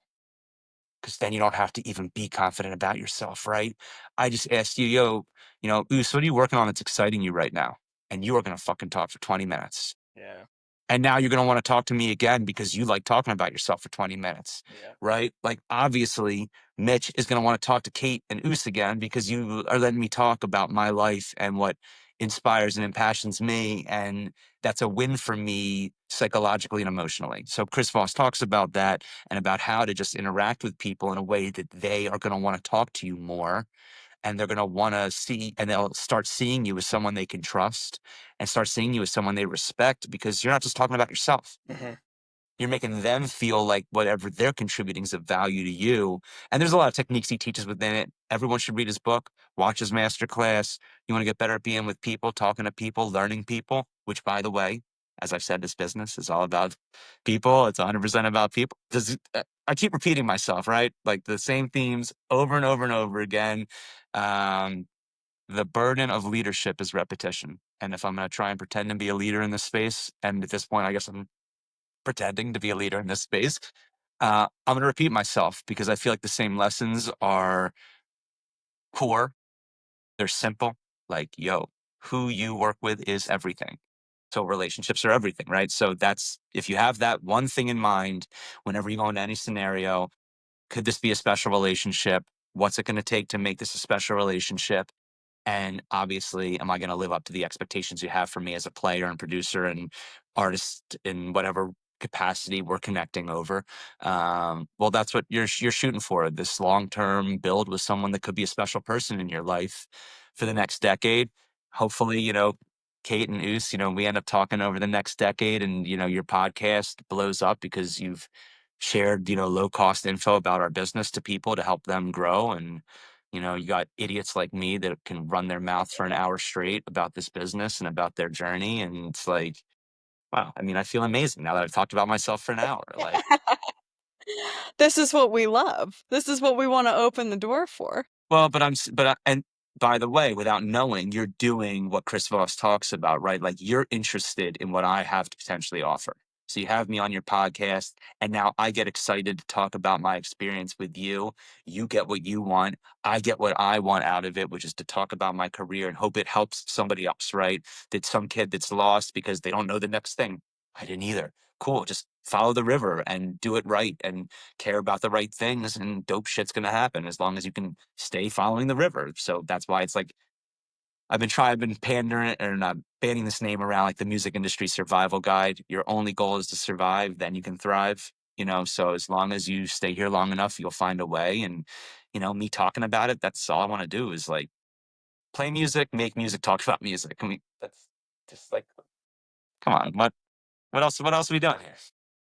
because then you don't have to even be confident about yourself, right? I just asked you, yo, Oos, what are you working on that's exciting you right now? And you are going to fucking talk for 20 minutes. Yeah. And now you're going to want to talk to me again because you like talking about yourself for 20 minutes, Yeah. right? Like, obviously, Mitch is going to want to talk to Kate and Oos again because you are letting me talk about my life and what inspires and impassions me. And that's a win for me psychologically and emotionally. So Chris Voss talks about that and about how to just interact with people in a way that they are going to want to talk to you more, and they're going to want to see, and they'll start seeing you as someone they can trust and start seeing you as someone they respect, because you're not just talking about yourself. Mhm. You're making them feel like whatever they're contributing is of value to you. And there's a lot of techniques he teaches within it. Everyone should read his book, watch his master class. You want to get better at being with people, talking to people, learning people, which, by the way, as I've said, this business is all about people. It's 100% about people. I keep repeating myself, right? Like the same themes over and over and over again. Um, the burden of leadership is repetition. And if I'm going to try and pretend to be a leader in this space, and at this point, I guess I'm pretending to be a leader in this space, I'm going to repeat myself because I feel like the same lessons are core. They're simple. Like, yo, who you work with is everything. So relationships are everything, right? So that's, if you have that one thing in mind, whenever you go into any scenario, could this be a special relationship? What's it going to take to make this a special relationship? And obviously, am I going to live up to the expectations you have for me as a player and producer and artist in whatever capacity we're connecting over? Well, that's what you're shooting for. This long term build with someone that could be a special person in your life for the next decade. Hopefully, Kate and Oos, we end up talking over the next decade, and your podcast blows up because you've shared low cost info about our business to people to help them grow. And you got idiots like me that can run their mouth for an hour straight about this business and about their journey. And it's like, wow, I mean, I feel amazing now that I've talked about myself for an hour. Like, This is what we love. This is what we want to open the door for. well, and by the way, without knowing, you're doing what Chris Voss talks about, right? Like you're interested in what I have to potentially offer. So you have me on your podcast, and now I get excited to talk about my experience with you. You get what you want. I get what I want out of it, which is to talk about my career and hope it helps somebody else, right? That some kid that's lost because they don't know the next thing. I didn't either. Cool. Just follow the river and do it right and care about the right things, and dope shit's going to happen as long as you can stay following the river. So that's why it's like I've been pandering or not banning this name around, like the music industry survival guide. Your only goal is to survive, then you can thrive. So as long as you stay here long enough, you'll find a way. And me talking about it, that's all I want to do is like play music, make music, talk about music. I mean, that's just like, come on, what else are we doing here?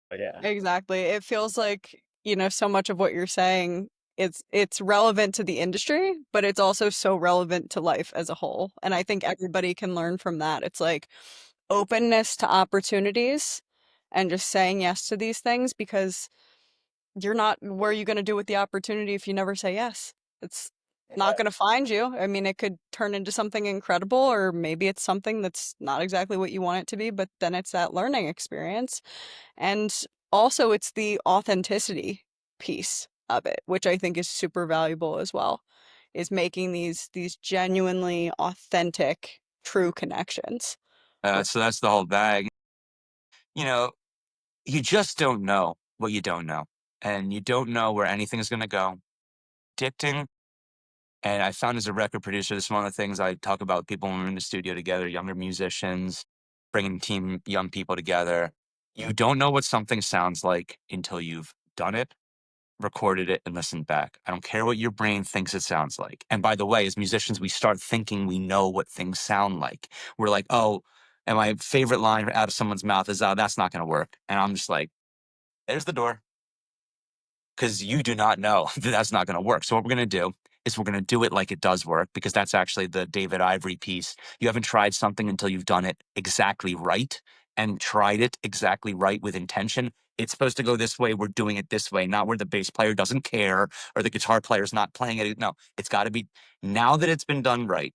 But yeah. Exactly. It feels like, so much of what you're saying, it's relevant to the industry, but it's also so relevant to life as a whole. And I think everybody can learn from that. It's like openness to opportunities and just saying yes to these things because you're not where are you going to do with the opportunity if you never say yes? It's not going to find you. I mean, it could turn into something incredible, or maybe it's something that's not exactly what you want it to be, but then it's that learning experience. And also, it's the authenticity piece of it, which I think is super valuable as well, is making these genuinely authentic, true connections with So that's the whole bag. You know, you just don't know what you don't know, and you don't know where anything is going to go. Dicting, and I found as a record producer, this is one of the things I talk about with people when we're in the studio together, younger musicians, bringing team young people together. You don't know what something sounds like until you've done it, recorded it, and listened back. I don't care what your brain thinks it sounds like. And by the way, as musicians, we start thinking we know what things sound like. We're like, oh, and my favorite line out of someone's mouth is, oh, that's not going to work. And I'm just like, there's the door. Because you do not know that that's not going to work. So what we're going to do is we're going to do it like it does work, because that's actually the David Ivory piece. You haven't tried something until you've done it exactly right and tried it exactly right with intention. It's supposed to go this way. We're doing it this way, not where the bass player doesn't care or the guitar player's not playing it. No, it's got to be, now that it's been done right,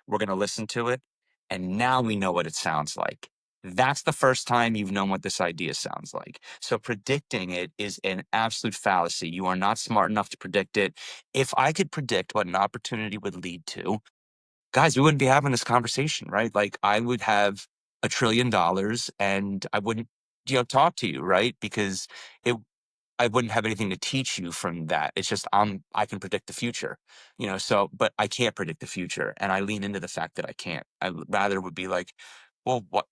we're going to listen to it. And now we know what it sounds like. That's the first time you've known what this idea sounds like. So predicting it is an absolute fallacy. You are not smart enough to predict it. If I could predict what an opportunity would lead to, guys, we wouldn't be having this conversation, right? Like I would have $1 trillion and I wouldn't, talk to you, right? Because it I wouldn't have anything to teach you from that. It's just I can predict the future, so but I can't predict the future. And I lean into the fact that I can't. I rather would be like, well, what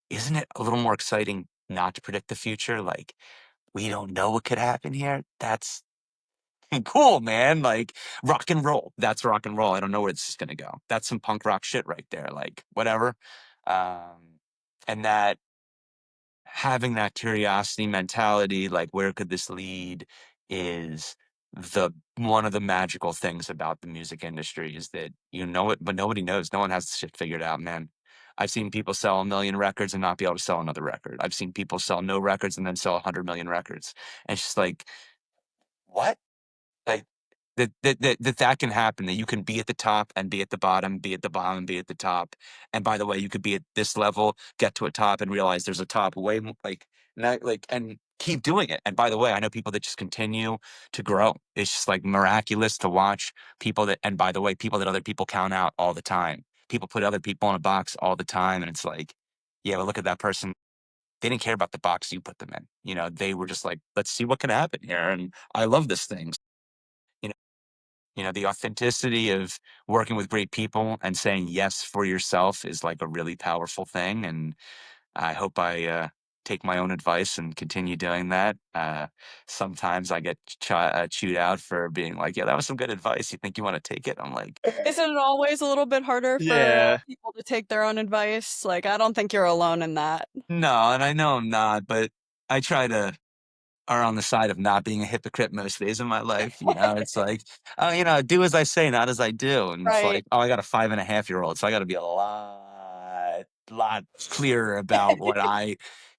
isn't it a little more exciting not to predict the future? Like, we don't know what could happen here. That's cool, man. Like rock and roll. That's rock and roll. I don't know where this is gonna go. That's some punk rock shit right there. Like, whatever. And that having that curiosity mentality, like, where could this lead, is the one of the magical things about the music industry, is that you know it, but nobody knows. No one has the shit figured out, man. I've seen people sell 1,000,000 records and not be able to sell another record. I've seen people sell no records and then sell 100,000,000 records. And it's just like, what? Like, that can happen, that you can be at the top and be at the bottom, be at the bottom and be at the top. And by the way, you could be at this level, get to a top and realize there's a top way more, like, not like, and keep doing it. And by the way, I know people that just continue to grow. It's just like miraculous to watch people that, and by the way, people that other people count out all the time. People put other people in a box all the time. And it's like, yeah, well, look at that person. They didn't care about the box you put them in. You know, they were just like, let's see what can happen here. And I love this thing. You know, the authenticity of working with great people and saying yes for yourself is like a really powerful thing. And I hope I take my own advice and continue doing that. Sometimes I get chewed out for being like, yeah, that was some good advice. You think you want to take it? I'm like, Isn't it always a little bit harder for Yeah. people to take their own advice? Like, I don't think you're alone in that. no, and I know I'm not, but I try to are on the side of not being a hypocrite most days of my life. It's like, oh, do as I say, not as I do. And it's Right. like, oh, I got a 5.5-year-old, so I got to be a lot clearer about what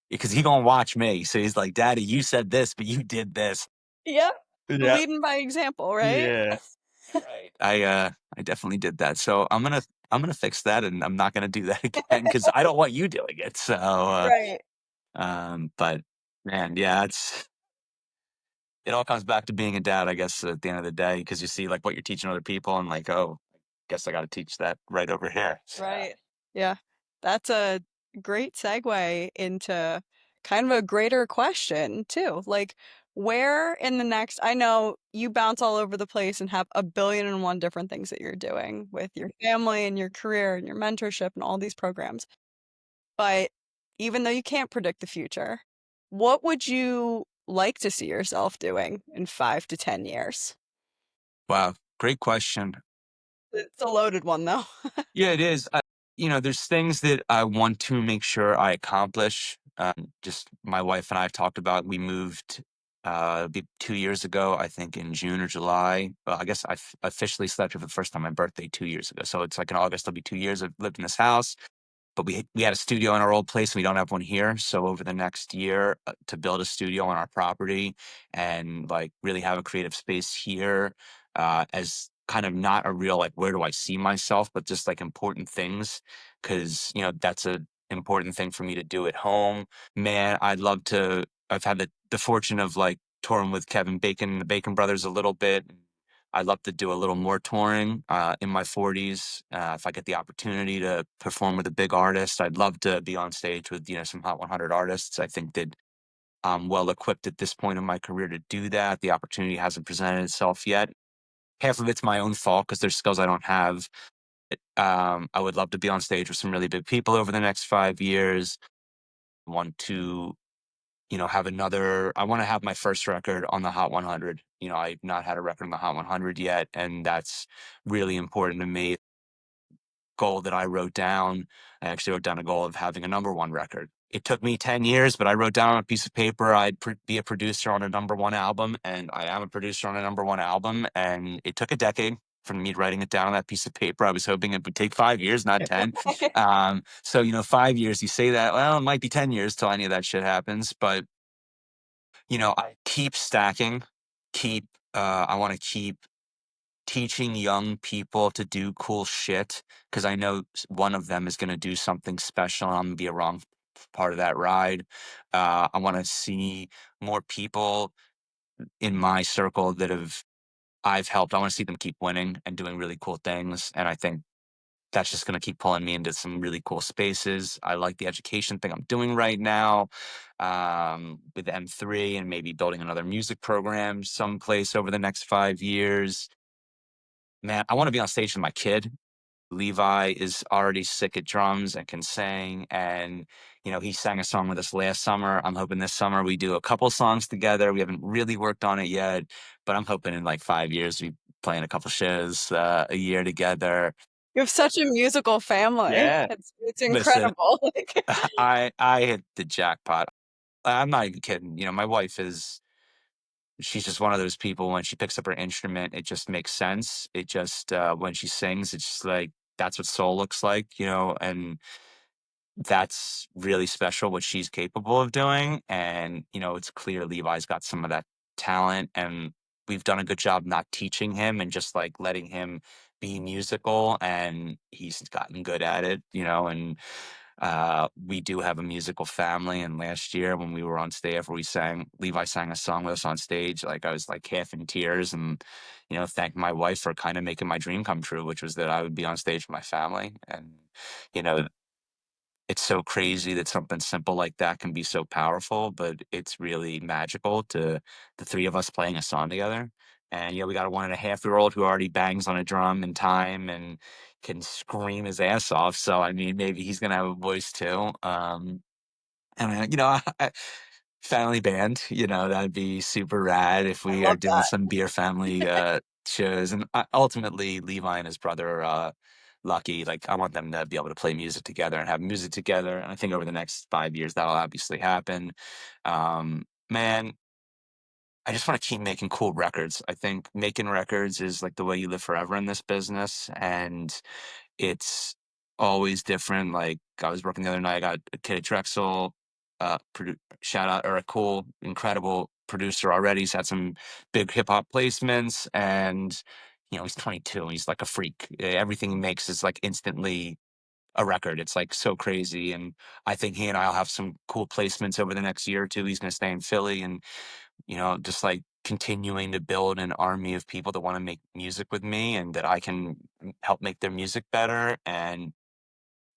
because he gonna watch me. So he's like, Daddy, you said this, but you did this. Yeah. Yeah. Leading by example, right? Yeah. Right. I definitely did that. So I'm gonna fix that, and I'm not gonna do that again because I don't want you doing it. So, Right. but man, yeah, it all comes back to being a dad, I guess, at the end of the day, because you see like what you're teaching other people, and like, oh, I guess I got to teach that right over here. So, Right. Yeah. That's a great segue into kind of a greater question too. Like, where in the next, I know you bounce all over the place and have a billion and one different things that you're doing with your family and your career and your mentorship and all these programs. But even though you can't predict the future, what would you like to see yourself doing in 5 to 10 years? wow, great question. It's a loaded one though. Yeah, it is. There's things that I want to make sure I accomplish. Just my wife and I have talked about. We moved it'll be 2 years ago, I think in June or July. Well, I guess officially slept here for the first time on my birthday 2 years ago. So it's like in August, it'll be 2 years I've lived in this house. But we had a studio in our old place, and we don't have one here. So over the next year, to build a studio on our property and like really have a creative space here, as kind of not a real like where do I see myself, but just like important things, because that's a important thing for me to do at home. Man, I'd love to. I've had the fortune of like touring with Kevin Bacon and the Bacon Brothers a little bit. I'd love to do a little more touring in my 40s. If I get the opportunity to perform with a big artist, I'd love to be on stage with some Hot 100 artists. I think that I'm well equipped at this point in my career to do that. The opportunity hasn't presented itself yet. Half of it's my own fault because there's skills I don't have. I would love to be on stage with some really big people over the next 5 years. Want to I want to have my first record on the Hot 100. I've not had a record on the Hot 100 yet, and that's really important to me. Goal that I wrote down, I actually wrote down a goal of having a number one record. It took me 10 years, but I wrote down on a piece of paper I'd be a producer on a number one album, and I am a producer on a number one album, and it took a decade from me writing it down on that piece of paper. I was hoping it would take 5 years, not 10. So 5 years, you say that, well, it might be 10 years till any of that shit happens, but I keep stacking, I want to keep teaching young people to do cool shit because I know one of them is going to do something special and I'm going to be a wrong part of that ride. I want to see more people in my circle that I've helped. I want to see them keep winning and doing really cool things. And I think that's just going to keep pulling me into some really cool spaces. I like the education thing I'm doing right now with M3 and maybe building another music program someplace over the next 5 years. Man, I want to be on stage with my kid. Levi is already sick at drums and can sing. And, he sang a song with us last summer. I'm hoping this summer we do a couple songs together. We haven't really worked on it yet, but I'm hoping in like 5 years we playing a couple shows a year together. You have such a musical family. Yeah. It's Listen, incredible. Like, I hit the jackpot. I'm not even kidding. My wife is she's just one of those people when she picks up her instrument, it just makes sense. It just when she sings, it's just like that's what soul looks like, and that's really special what she's capable of doing. And it's clear Levi's got some of that talent, and we've done a good job not teaching him and just like letting him be musical, and he's gotten good at it, and we do have a musical family. And last year when we were on stage, after Levi sang a song with us on stage, like I was like half in tears and thank my wife for kind of making my dream come true, which was that I would be on stage with my family. And, you know, it's so crazy that something simple like that can be so powerful, but it's really magical to the three of us playing a song together. And we got a 1.5-year-old who already bangs on a drum in time and can scream his ass off. So I mean, maybe he's gonna have a voice too. Family band, that'd be super rad if I we are love doing that. some beer family shows. And ultimately, Levi and his brother, Lucky, like I want them to be able to play music together and have music together. And I think over the next 5 years, that'll obviously happen. Man, I just want to keep making cool records. I think making records is like the way you live forever in this business. And it's always different. Like, I was working the other night, I got a kid at Drexel, shout out, or a cool, incredible producer already. He's had some big hip hop placements, and he's 22 and he's like a freak. Everything he makes is like instantly a record. It's like so crazy. And I think he and I'll have some cool placements over the next year or two. He's going to stay in Philly and just like continuing to build an army of people that want to make music with me and that I can help make their music better. And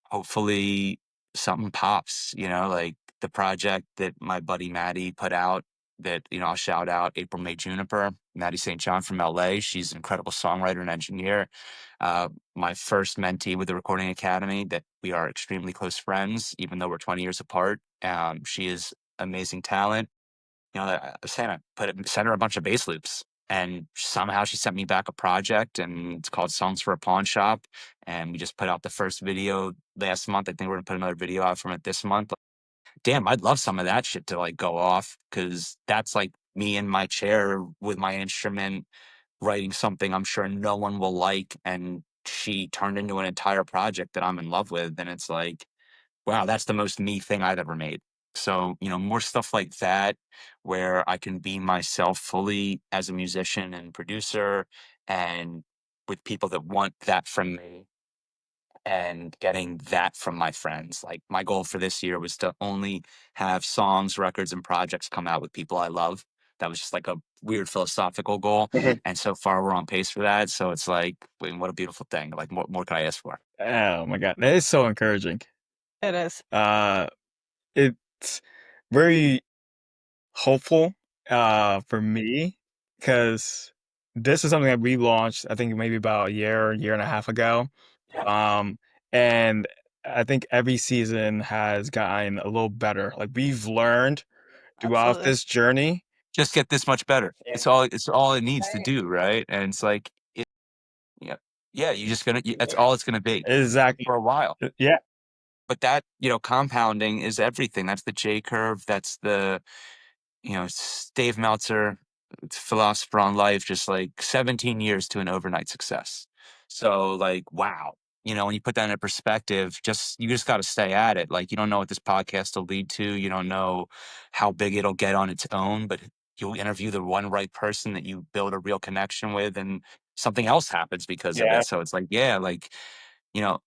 hopefully something pops, like the project that my buddy Maddie put out that I'll shout out April May Juniper, Maddie St. John from LA. She's an incredible songwriter and engineer. My first mentee with the Recording Academy that we are extremely close friends, even though we're 20 years apart. She is amazing talent. I was saying sent her a bunch of bass loops, and somehow she sent me back a project, and it's called Songs for a Pawn Shop. And we just put out the first video last month. I think we're gonna put another video out from it this month. Damn, I'd love some of that shit to like go off because that's like me in my chair with my instrument writing something I'm sure no one will like, and she turned into an entire project that I'm in love with. And it's like, wow, that's the most me thing I've ever made. So, more stuff like that where I can be myself fully as a musician and producer and with people that want that from me and getting that from my friends. Like my goal for this year was to only have songs, records, and projects come out with people I love. That was just like a weird philosophical goal. Mhm. And so far we're on pace for that. So it's like, what a beautiful thing. Like, what more could I ask for? Oh my God, that is so encouraging. It is. Uh, it's very hopeful, for me, because this is something that we launched, I think maybe about a year and a half ago. Yeah, Um, and I think every season has gotten a little better. Like we've learned throughout Absolutely. this journey. just get this much better. Yeah. It's all it needs to Right. do, right? And it's like, yeah, yeah, you just gonna, that's all it's gonna be Exactly. for a while. Yeah. But that compounding is everything. That's the J curve. That's Dave Meltzer, philosopher on life, just like 17 years to an overnight success. So like, wow. When you put that into perspective, you just got to stay at it. Like, you don't know what this podcast will lead to. You don't know how big it'll get on its own, but you'll interview the one right person that you build a real connection with, and something else happens because of Yeah. it. So it's like, yeah, like, you know,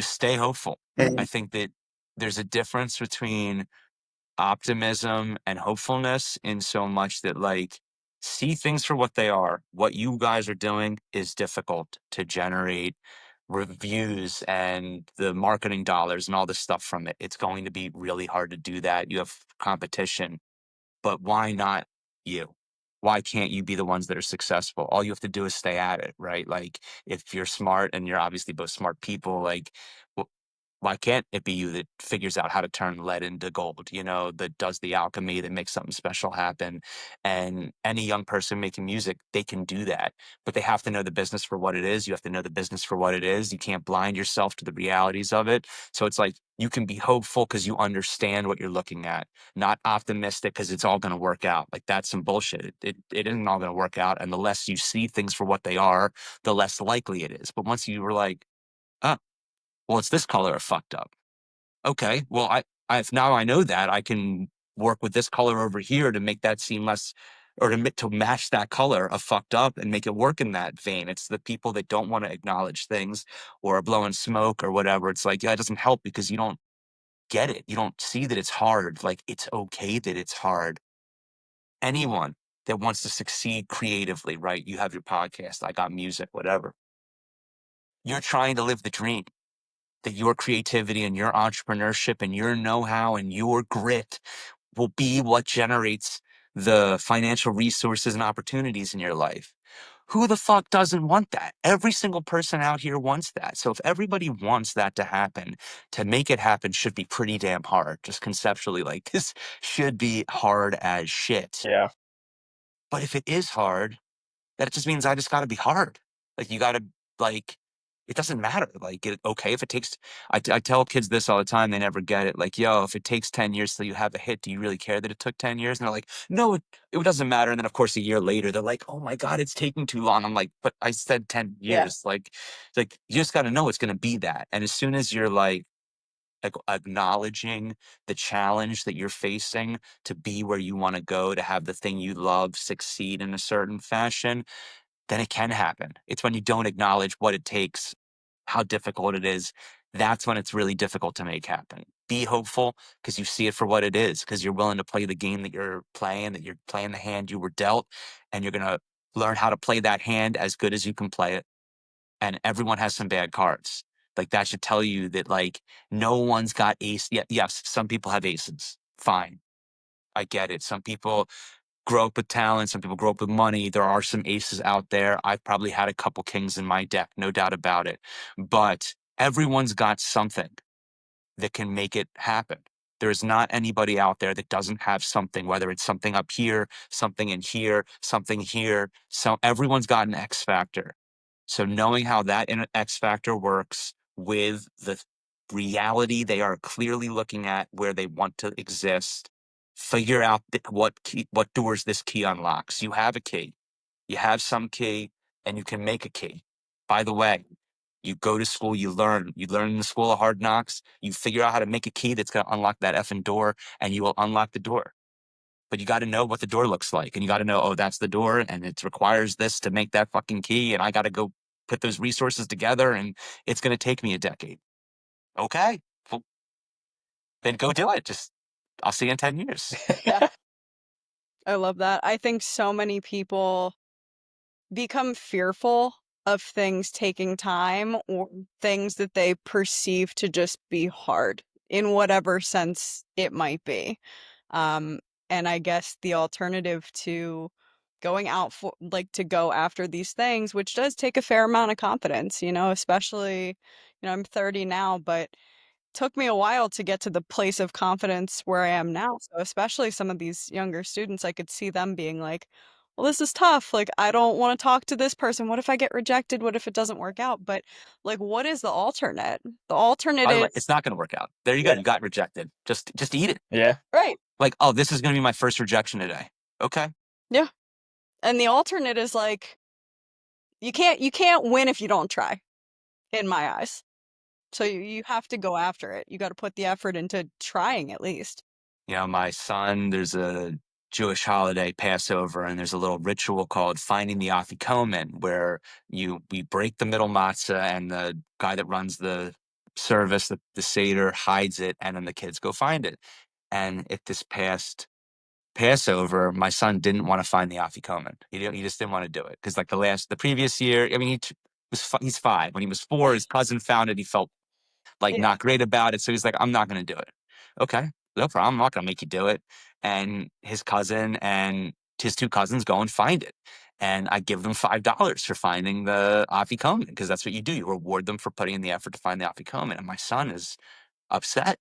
stay hopeful. I Mhm. think that there's a difference between optimism and hopefulness in so much that like see things for what they are. What you guys are doing is difficult to generate reviews and the marketing dollars and all this stuff from it. It's going to be really hard to do that. You have competition, but why not you? Why can't you be the ones that are successful? All you have to do is stay at it, right? Like if you're smart and you're obviously both smart people, like why can't it be you that figures out how to turn lead into gold, that does the alchemy, that makes something special happen? And any young person making music, they can do that, but they have to know the business for what it is. You have to know the business for what it is. You can't blind yourself to the realities of it. So it's like you can be hopeful because you understand what you're looking at, not optimistic because it's all going to work out. Like that's some bullshit. It isn't all going to work out. And the less you see things for what they are, the less likely it is. But once you were like, oh, well, it's this color fucked up. Okay, well, if now I know that, I can work with this color over here to make that seem less, or to match that color of fucked up and make it work in that vein. It's the people that don't want to acknowledge things or are blowing smoke or whatever. It's like, yeah, it doesn't help because you don't get it. You don't see that it's hard. Like, it's okay that it's hard. Anyone that wants to succeed creatively, right? You have your podcast, I got music, whatever. You're trying to live the dream, that your creativity and your entrepreneurship and your know-how and your grit will be what generates the financial resources and opportunities in your life. Who the fuck doesn't want that? Every single person out here wants that. So if everybody wants that to happen, to make it happen should be pretty damn hard. Just conceptually, like this should be hard as shit. Yeah. But if it is hard, that just means I just gotta be hard. Like, you gotta, like, it doesn't matter. Like, okay, if it takes, I tell kids this all the time, they never get it. Like, yo, if it takes 10 years till you have a hit, do you really care that it took 10 years? And they're like, no, it doesn't matter. And then, of course, a year later, they're like, oh my God, it's taking too long. I'm like, but I said 10 Yeah. years. Like, it's like, you just gotta know it's gonna be that. And as soon as you're like, acknowledging the challenge that you're facing to be where you want to go, to have the thing you love succeed in a certain fashion, then it can happen. It's when you don't acknowledge what it takes, how difficult it is. That's when it's really difficult to make happen. Be hopeful because you see it for what it is, because you're willing to play the game that you're playing the hand you were dealt, and you're going to learn how to play that hand as good as you can play it. And everyone has some bad cards. Like that should tell you that like no one's got ace. Yeah, yes, some people have aces. Fine. I get it. Some people grow up with talent. Some people grow up with money. There are some aces out there. I've probably had a couple kings in my deck, no doubt about it. But everyone's got something that can make it happen. There is not anybody out there that doesn't have something, whether it's something up here, something in here, something here. So everyone's got an X factor. So knowing how that X factor works with the reality they are clearly looking at where they want to exist, figure out what doors this key unlocks. You have a key. You have some key and you can make a key. By the way, you go to school, you learn in the school of hard knocks, you figure out how to make a key that's going to unlock that effing door and you will unlock the door. But you got to know what the door looks like. And you got to know, oh, that's the door. And it requires this to make that fucking key. And I got to go put those resources together. And it's going to take me a decade. Okay. Well, then go do it. I'll see you in 10 years. Yeah. I love that. I think so many people become fearful of things taking time or things that they perceive to just be hard in whatever sense it might be. Um, and I guess the alternative to going out for like to go after these things, which does take a fair amount of confidence, especially, I'm 30 now, but took me a while to get to the place of confidence where I am now. So especially some of these younger students, I could see them being like, well, this is tough. Like, I don't want to talk to this person. What if I get rejected? What if it doesn't work out? But like, what is the alternate? The alternate By the way, it's is not going to work out. There you go. Yeah. You got rejected. Just eat it. Yeah. right. Like, oh, this is going to be my first rejection today. Okay. Yeah. And the alternate is like, you can't win if you don't try, in my eyes. So you have to go after it. You got to put the effort into trying at least. My son, there's a Jewish holiday, Passover, and there's a little ritual called finding the afikomen, where we break the middle matzah, and the guy that runs the service, the Seder, hides it, and then the kids go find it. And at this past Passover, my son didn't want to find the afikomen. He just didn't want to do it because, like the previous year, I mean, he's 5. When he was 4, his cousin found it. He felt like Yeah. not great about it. So he's like, I'm not going to do it. Okay, no problem. I'm not going to make you do it. And his cousin and his 2 cousins go and find it. and I give them $5 for finding the afikoman, because that's what you do. You reward them for putting in the effort to find the afikoman. And my son is upset,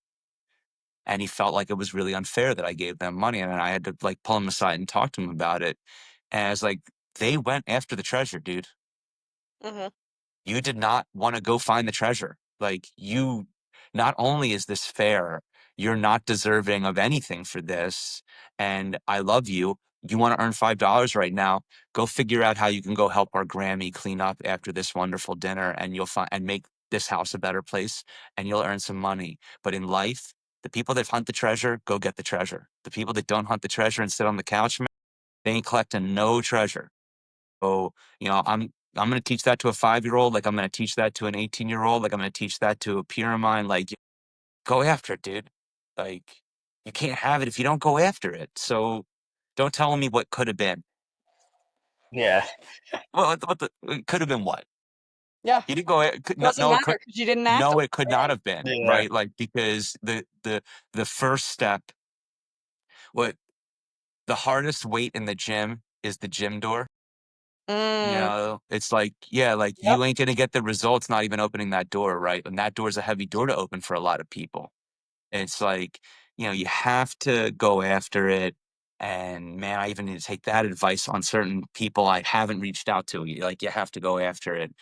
and he felt like it was really unfair that I gave them money, and I had to like pull him aside and talk to him about it. And I was like, they went after the treasure, dude. Mm-hmm. You did not want to go find the treasure. Like, you, not only is this fair, you're not deserving of anything for this. And I love you. You want to earn $5 right now. Go figure out how you can go help our Grammy clean up after this wonderful dinner, and you'll find and make this house a better place, and you'll earn some money. But in life, the people that hunt the treasure, go get the treasure. The people that don't hunt the treasure and sit on the couch, man, they ain't collecting no treasure. So, I'm gonna teach that to a 5-year-old, like I'm gonna teach that to an 18-year-old, like I'm gonna teach that to a peer of mine, like, go after it, dude. Like, you can't have it if you don't go after it. So don't tell me what could have been. Yeah. Well, what the it could have been what? Yeah. You didn't go a could no Doesn't no, it matter could because you didn't act no, on it could it, not right? have been, Yeah. right? Like, because the first step, what the hardest weight in the gym is the gym door. Mm, It's like, yeah, like, yep. you ain't gonna get the results not even opening that door, right? And that door is a heavy door to open for a lot of people. And it's like, you have to go after it. And man, I even need to take that advice on certain people I haven't reached out to. Like, you have to go after it,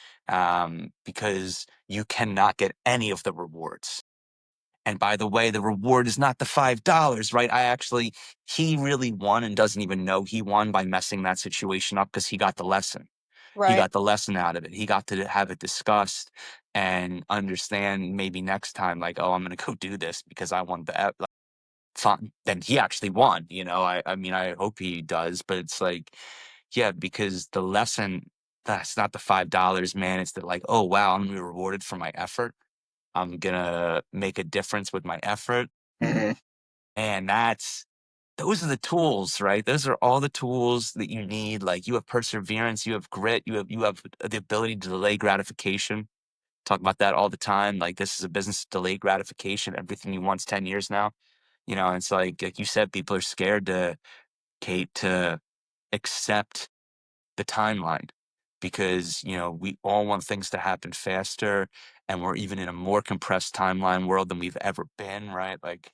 because you cannot get any of the rewards. And by the way, the reward is not the $5, right? He really won and doesn't even know he won by messing that situation up, because he got the lesson. He Right. got the lesson out of it. He got to have it discussed and understand, maybe next time, like, oh, I'm gonna go do this because I won the like, fine. Then he actually won. I mean, I hope he does, but it's like, yeah, because the lesson, that's not the $5, man. It's that, like, oh wow, I'm gonna be rewarded for my effort. I'm gonna make a difference with my effort. Mhm. And those are the tools, right? Those are all the tools that you need. Like, you have perseverance, you have grit, you have the ability to delay gratification. Talk about that all the time. Like, this is a business of delayed gratification. Everything you want's 10 years now. And it's like you said, people are scared to, Kate, to accept the timeline, because, we all want things to happen faster, and we're even in a more compressed timeline world than we've ever been, right? Like,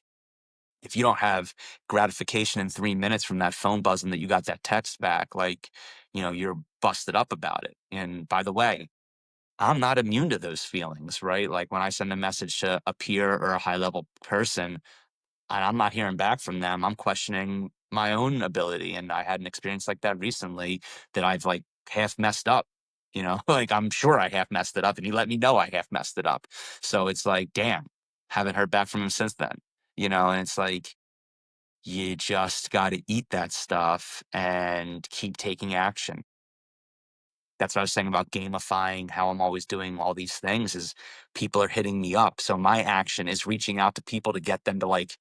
if you don't have gratification in 3 minutes from that phone buzzing that you got that text back, like, you're busted up about it. And by the way, I'm not immune to those feelings, right? Like, when I send a message to a peer or a high level person and I'm not hearing back from them, I'm questioning my own ability. And I had an experience like that recently, that I've like half messed up. Like, I'm sure I half messed it up, and he let me know I half messed it up. So it's like, damn, haven't heard back from him since then. And it's like, you just got to eat that stuff and keep taking action. That's what I was saying about gamifying, how I'm always doing all these things, is people are hitting me up. So my action is reaching out to people to get them to, like,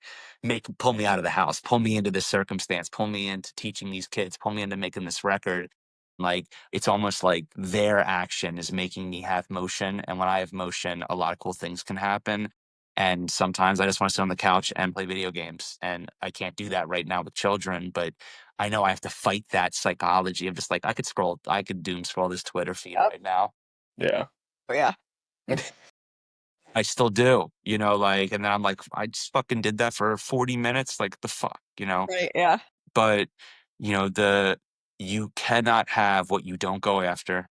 pull me out of the house, pull me into this circumstance, pull me into teaching these kids, pull me into making this record. Like, it's almost like their action is making me have motion. And when I have motion, a lot of cool things can happen. And sometimes I just want to sit on the couch and play video games. And I can't do that right now with children, but I know I have to fight that psychology of just like, I could doom scroll this Twitter feed Yep. right now. Yeah. Oh, yeah. I still do, like, and then I'm like, I just fucking did that for 40 minutes. Like, the fuck. Right. Yeah. But, you cannot have what you don't go after.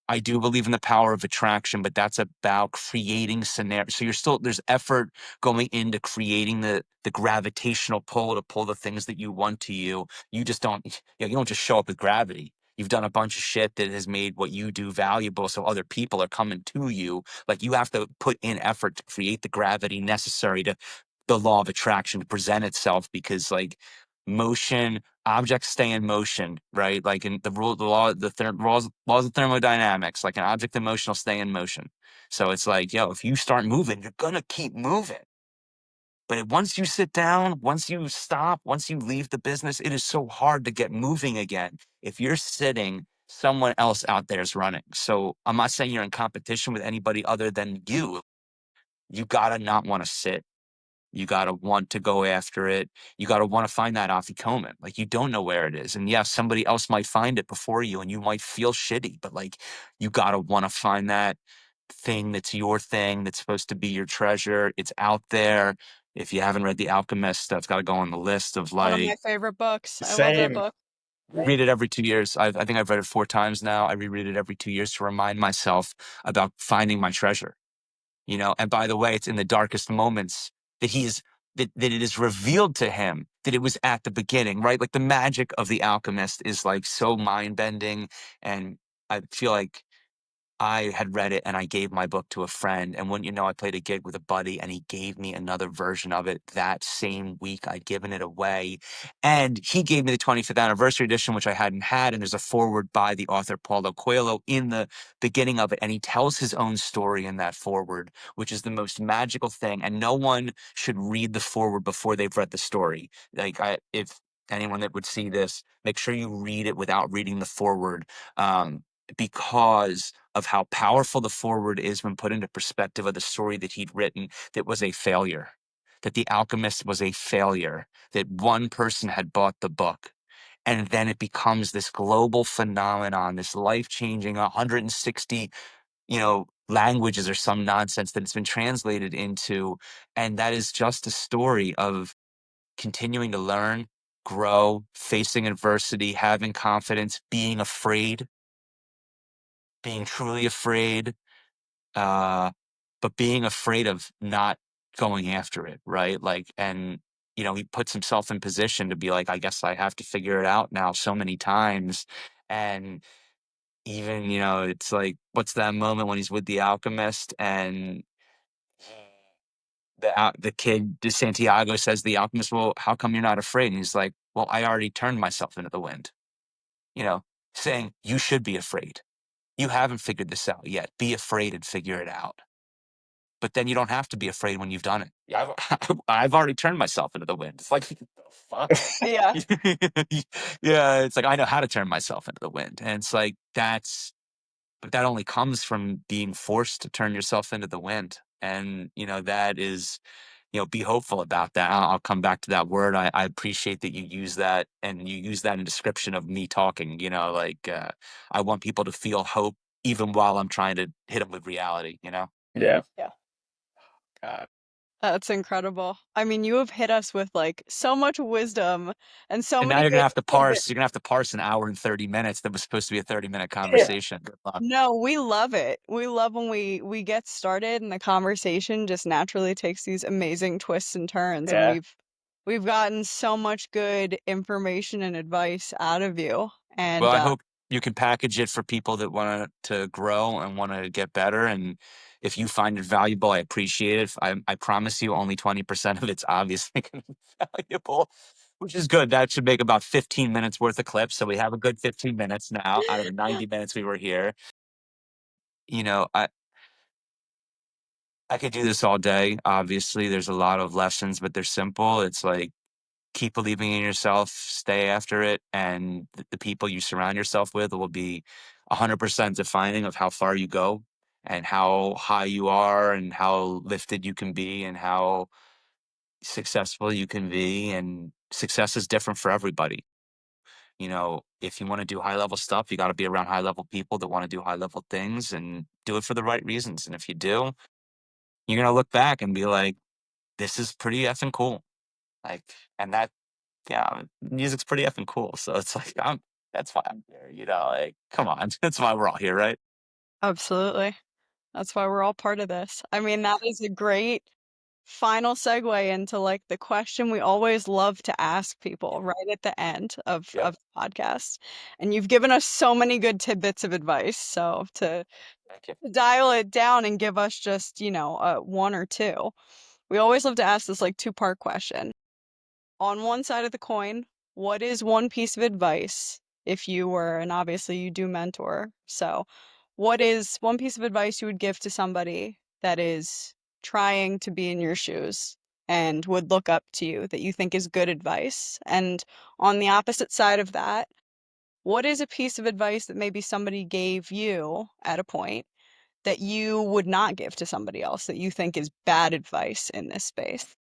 I do believe in the power of attraction, but that's about creating scenario. So there's effort going into creating the gravitational pull to pull the things that you want to you. You just don't, you don't just show up with gravity. You've done a bunch of shit that has made what you do valuable. So other people are coming to you. Like, you have to put in effort to create the gravity necessary to the law of attraction to present itself, because, like, motion, objects stay in motion, right? Like, in laws of thermodynamics, like, an object in motion will stay in motion. So it's like, yo, if you start moving, you're gonna keep moving. But once you sit down, once you stop, once you leave the business, it is so hard to get moving again. If you're sitting, someone else out there is running. So I'm not saying you're in competition with anybody other than you. You gotta not want to sit. You gotta want to go after it. You gotta wanna find that afikomen. Like, you don't know where it is, and yes, somebody else might find it before you, and you might feel shitty, but, like, you gotta wanna find that thing that's your thing, that's supposed to be your treasure. It's out there. If you haven't read The Alchemist, that's gotta go on the list of, One of my like, favorite books. I love that Same. book. read it every 2 years. I think I've read it 4 times now. I reread it every 2 years to remind myself about finding my treasure, you know? And by the way, it's in the darkest moments that that it is revealed to him that it was at the beginning, right? Like, the magic of The Alchemist is, like, so mind-bending, and I feel like I had read it and I gave my book to a friend, and wouldn't you know, I played a gig with a buddy and he gave me another version of it that same week. I'd given it away. And he gave me the 25th anniversary edition, which I hadn't had. And there's a foreword by the author Paulo Coelho in the beginning of it. And he tells his own story in that foreword, which is the most magical thing. And no one should read the foreword before they've read the story. If anyone that would see this, make sure you read it without reading the foreword. Because of how powerful the forward is when put into perspective of the story that he'd written that was a failure, that The Alchemist was a failure, that one person had bought the book. And then it becomes this global phenomenon, this life-changing 160, languages or some nonsense that it's been translated into. And that is just a story of continuing to learn, grow, facing adversity, having confidence, being truly afraid, uh, but being afraid of not going after it, right? Like, and he puts himself in position to be like, I guess I have to figure it out now so many times. And even, it's like, what's that moment when he's with the alchemist and the kid de Santiago says to the alchemist, well, how come you're not afraid? And he's like, well, I already turned myself into the wind, you know, saying you should be afraid. You haven't figured this out yet. Be afraid and figure it out. But then you don't have to be afraid when you've done it. Yeah, I've already turned myself into the wind. It's like, the fuck? Yeah. Yeah, it's like, I know how to turn myself into the wind. And it's like, but that only comes from being forced to turn yourself into the wind. And, that is, be hopeful about that. I'll come back to that word. I appreciate that you use that and you use that in description of me talking, I want people to feel hope even while I'm trying to hit them with reality, Yeah. Yeah. God. That's incredible. I mean, you have hit us with like so much wisdom and so And now many you're gonna good have to tidbits. parse. You're gonna have to parse an hour and 30 minutes that was supposed to be a 30-minute conversation. Good luck. No, we love it. We love when we get started and the conversation just naturally takes these amazing twists and turns, and Yeah. we've gotten so much good information and advice out of you. Well, And I hope you can package it for people that want to grow and want to get better. And if you find it valuable, I appreciate it. I promise you, only 20% of it's obviously gonna be valuable, which is good. That should make about 15 minutes worth of clips. So we have a good 15 minutes now out of the 90 minutes we were here. You know, I I could do this all day. Obviously, there's a lot of lessons, but they're simple. It's like keep believing in yourself, stay after it, and the people you surround yourself with will be 100% defining of how far you go and how high you are and how lifted you can be and how successful you can be. And success is different for everybody. If you want to do high level stuff, you got to be around high level people that want to do high level things and do it for the right reasons. And if you do, you're going to look back and be like, this is pretty effing cool. Like, and that, yeah, music's pretty effing cool. So it's like, that's why I'm here, like, come on. That's why we're all here, right? absolutely. That's why we're all part of this. I mean, that is a great final segue into like the question we always love to ask people right at the end Yep. of the podcast. And you've given us so many good tidbits of advice. So Thank you. to dial it down and give us just, one or two, we always love to ask this like two-part question. On one side of the coin, what is one piece of advice if you were, and obviously you do mentor, so what is one piece of advice you would give to somebody that is trying to be in your shoes and would look up to you that you think is good advice? And on the opposite side of that, what is a piece of advice that maybe somebody gave you at a point that you would not give to somebody else that you think is bad advice in this space?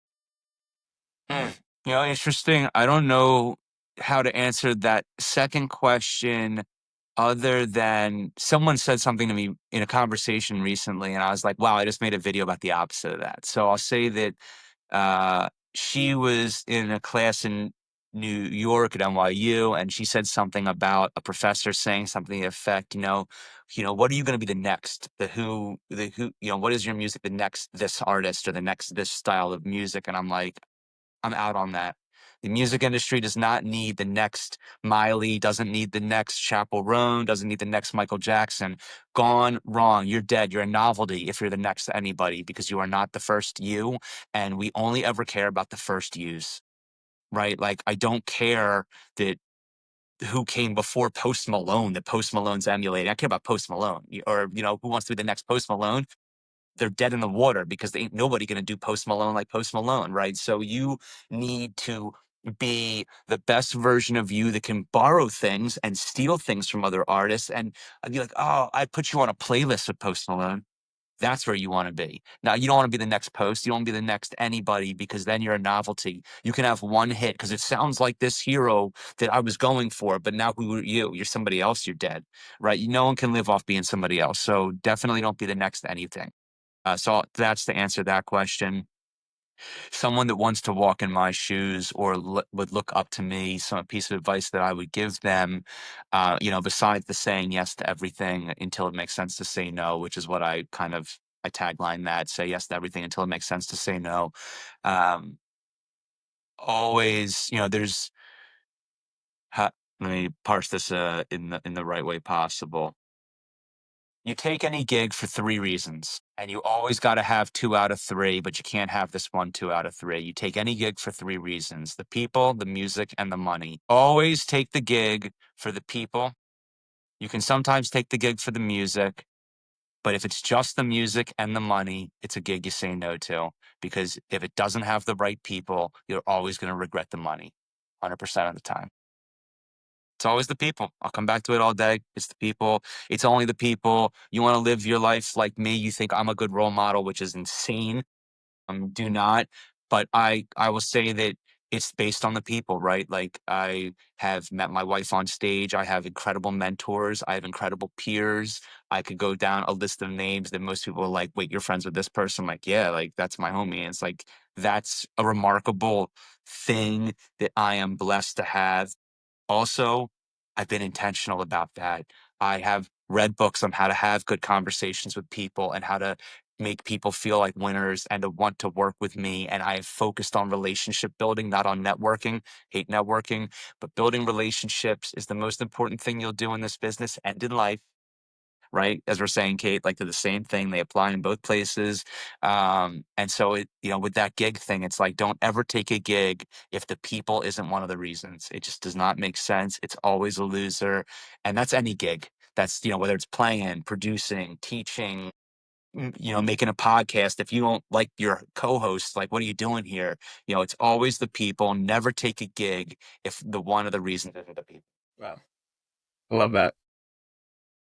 Mm. Interesting. I don't know how to answer that second question other than someone said something to me in a conversation recently, and I was like, wow, I just made a video about the opposite of that. So I'll say that she was in a class in New York at NYU, and she said something about a professor saying something to the effect, what are you going to be the next? What is your music? The next this artist or the next this style of music? And I'm like, I'm out on that. The music industry does not need the next Miley, doesn't need the next Chappell Roan, doesn't need the next Michael Jackson. Gone wrong. You're dead. You're a novelty if you're the next anybody because you are not the first you. And we only ever care about the first yous, right? Like, I don't care that who came before Post Malone, that Post Malone's emulating. I care about Post Malone or, who wants to be the next Post Malone. They're dead in the water because they ain't nobody gonna do Post Malone like Post Malone, right? So you need to be the best version of you that can borrow things and steal things from other artists. And I'd be like, oh, I'd put you on a playlist with Post Malone. That's where you want to be. Now, you don't want to be the next Post. You don't want to be the next anybody because then you're a novelty. You can have one hit because it sounds like this hero that I was going for, but now who are you? You're somebody else. You're dead, right? No one can live off being somebody else. So definitely don't be the next anything. So that's to answer that question. Someone that wants to walk in my shoes or would look up to me, some piece of advice that I would give them, besides the saying yes to everything until it makes sense to say no, which is what I tagline that, say yes to everything until it makes sense to say no. Um, always, let me parse this in the right way possible. You take any gig for 3 reasons, and you always gotta have 2 out of 3, but you can't have this one 2 out of 3. You take any gig for 3 reasons: the people, the music, and the money. Always take the gig for the people. You can sometimes take the gig for the music, but if it's just the music and the money, it's a gig you say no to, because if it doesn't have the right people, you're always gonna regret the money 100% of the time. It's always the people. I'll come back to it all day. It's the people. It's only the people. You want to live your life like me. You think I'm a good role model, which is insane. Do not. But I will say that it's based on the people, right? Like, I have met my wife on stage. I have incredible mentors. I have incredible peers. I could go down a list of names that most people are like, wait, you're friends with this person? I'm like, yeah, like that's my homie. And it's like, that's a remarkable thing that I am blessed to have. Also, I've been intentional about that. I have read books on how to have good conversations with people and how to make people feel like winners and to want to work with me. And I have focused on relationship building, not on networking. Hate networking, but building relationships is the most important thing you'll do in this business and in life, right? As we're saying, Kate, like they're the same thing. They apply in both places. And so with that gig thing, it's like, don't ever take a gig if the people isn't one of the reasons. It just does not make sense. It's always a loser. And that's any gig. That's, whether it's playing, producing, teaching, making a podcast. If you don't like your co-host, like, what are you doing here? It's always the people. Never take a gig if the one of the reasons isn't the people. Wow. I love that.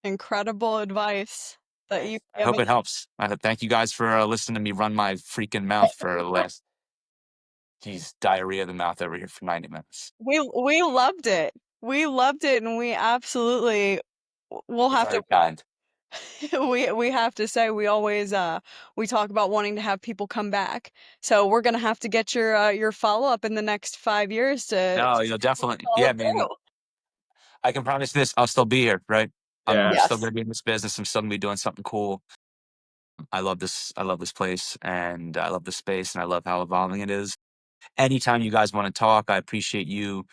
Incredible advice that you've I hope given. it helps. Thank you guys for listening to me run my freaking mouth for the last, geez, diarrhea of the mouth over here for 90 minutes. We loved it. We loved it, and we absolutely we'll You're have to very kind. we have to say we always we talk about wanting to have people come back. So we're gonna have to get your follow-up in the next 5 years No, to definitely. follow Yeah, man. through. I can promise this. I'll still be here, right? I'm Yeah. still Yes. going to be in this business. I'm still going to be doing something cool. I love this. I love this place and I love the space and I love how evolving it is. Anytime you guys want to talk, I appreciate you,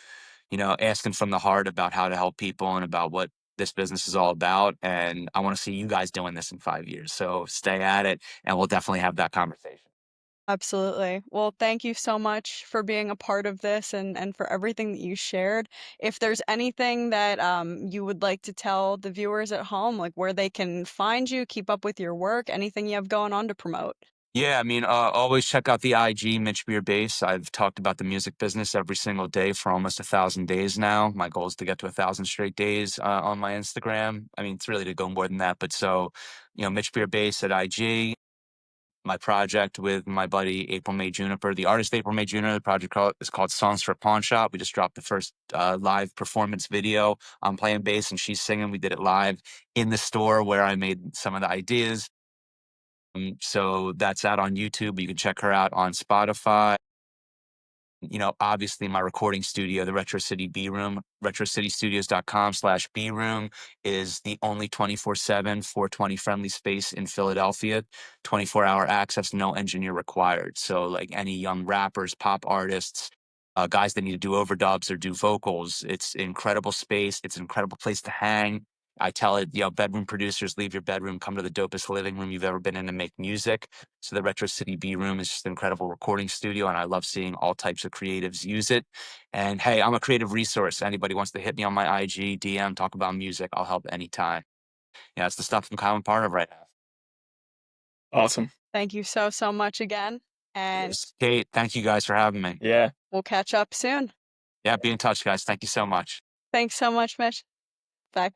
asking from the heart about how to help people and about what this business is all about. And I want to see you guys doing this in 5 years. So stay at it and we'll definitely have that conversation. Absolutely. Well, thank you so much for being a part of this and for everything that you shared. If there's anything that you would like to tell the viewers at home, like where they can find you, keep up with your work, anything you have going on to promote. Yeah, I mean, always check out the IG Mitch Beer Bass. I've talked about the music business every single day for almost 1,000 days now. My goal is to get to 1,000 straight days on my Instagram. I mean, it's really to go more than that, but so, Mitch Beer Bass at IG. my project with my buddy April May Juniper, the artist April May Juniper. The project is called Songs for a Pawn Shop. We just dropped the first live performance video. I'm playing bass and she's singing. We did it live in the store where I made some of the ideas. So that's out on YouTube. You can check her out on Spotify. Obviously my recording studio, the Retro City B Room, retrocitystudios.com/B Room is the only 24/7 420 friendly space in Philadelphia, 24-hour access, no engineer required. So like any young rappers, pop artists, guys that need to do overdubs or do vocals, it's incredible space. It's an incredible place to hang. I tell it, bedroom producers, leave your bedroom, come to the dopest living room you've ever been in to make music. So the Retro City B Room is just an incredible recording studio, and I love seeing all types of creatives use it. And hey, I'm a creative resource. Anybody wants to hit me on my IG, DM, talk about music, I'll help anytime. Yeah, it's the stuff I'm kind of part of right now. Awesome. Thank you so, so much again. And Yes, Kate, thank you guys for having me. Yeah. we'll catch up soon. Yeah, be in touch, guys. Thank you so much. Thanks so much, Mitch. Bye.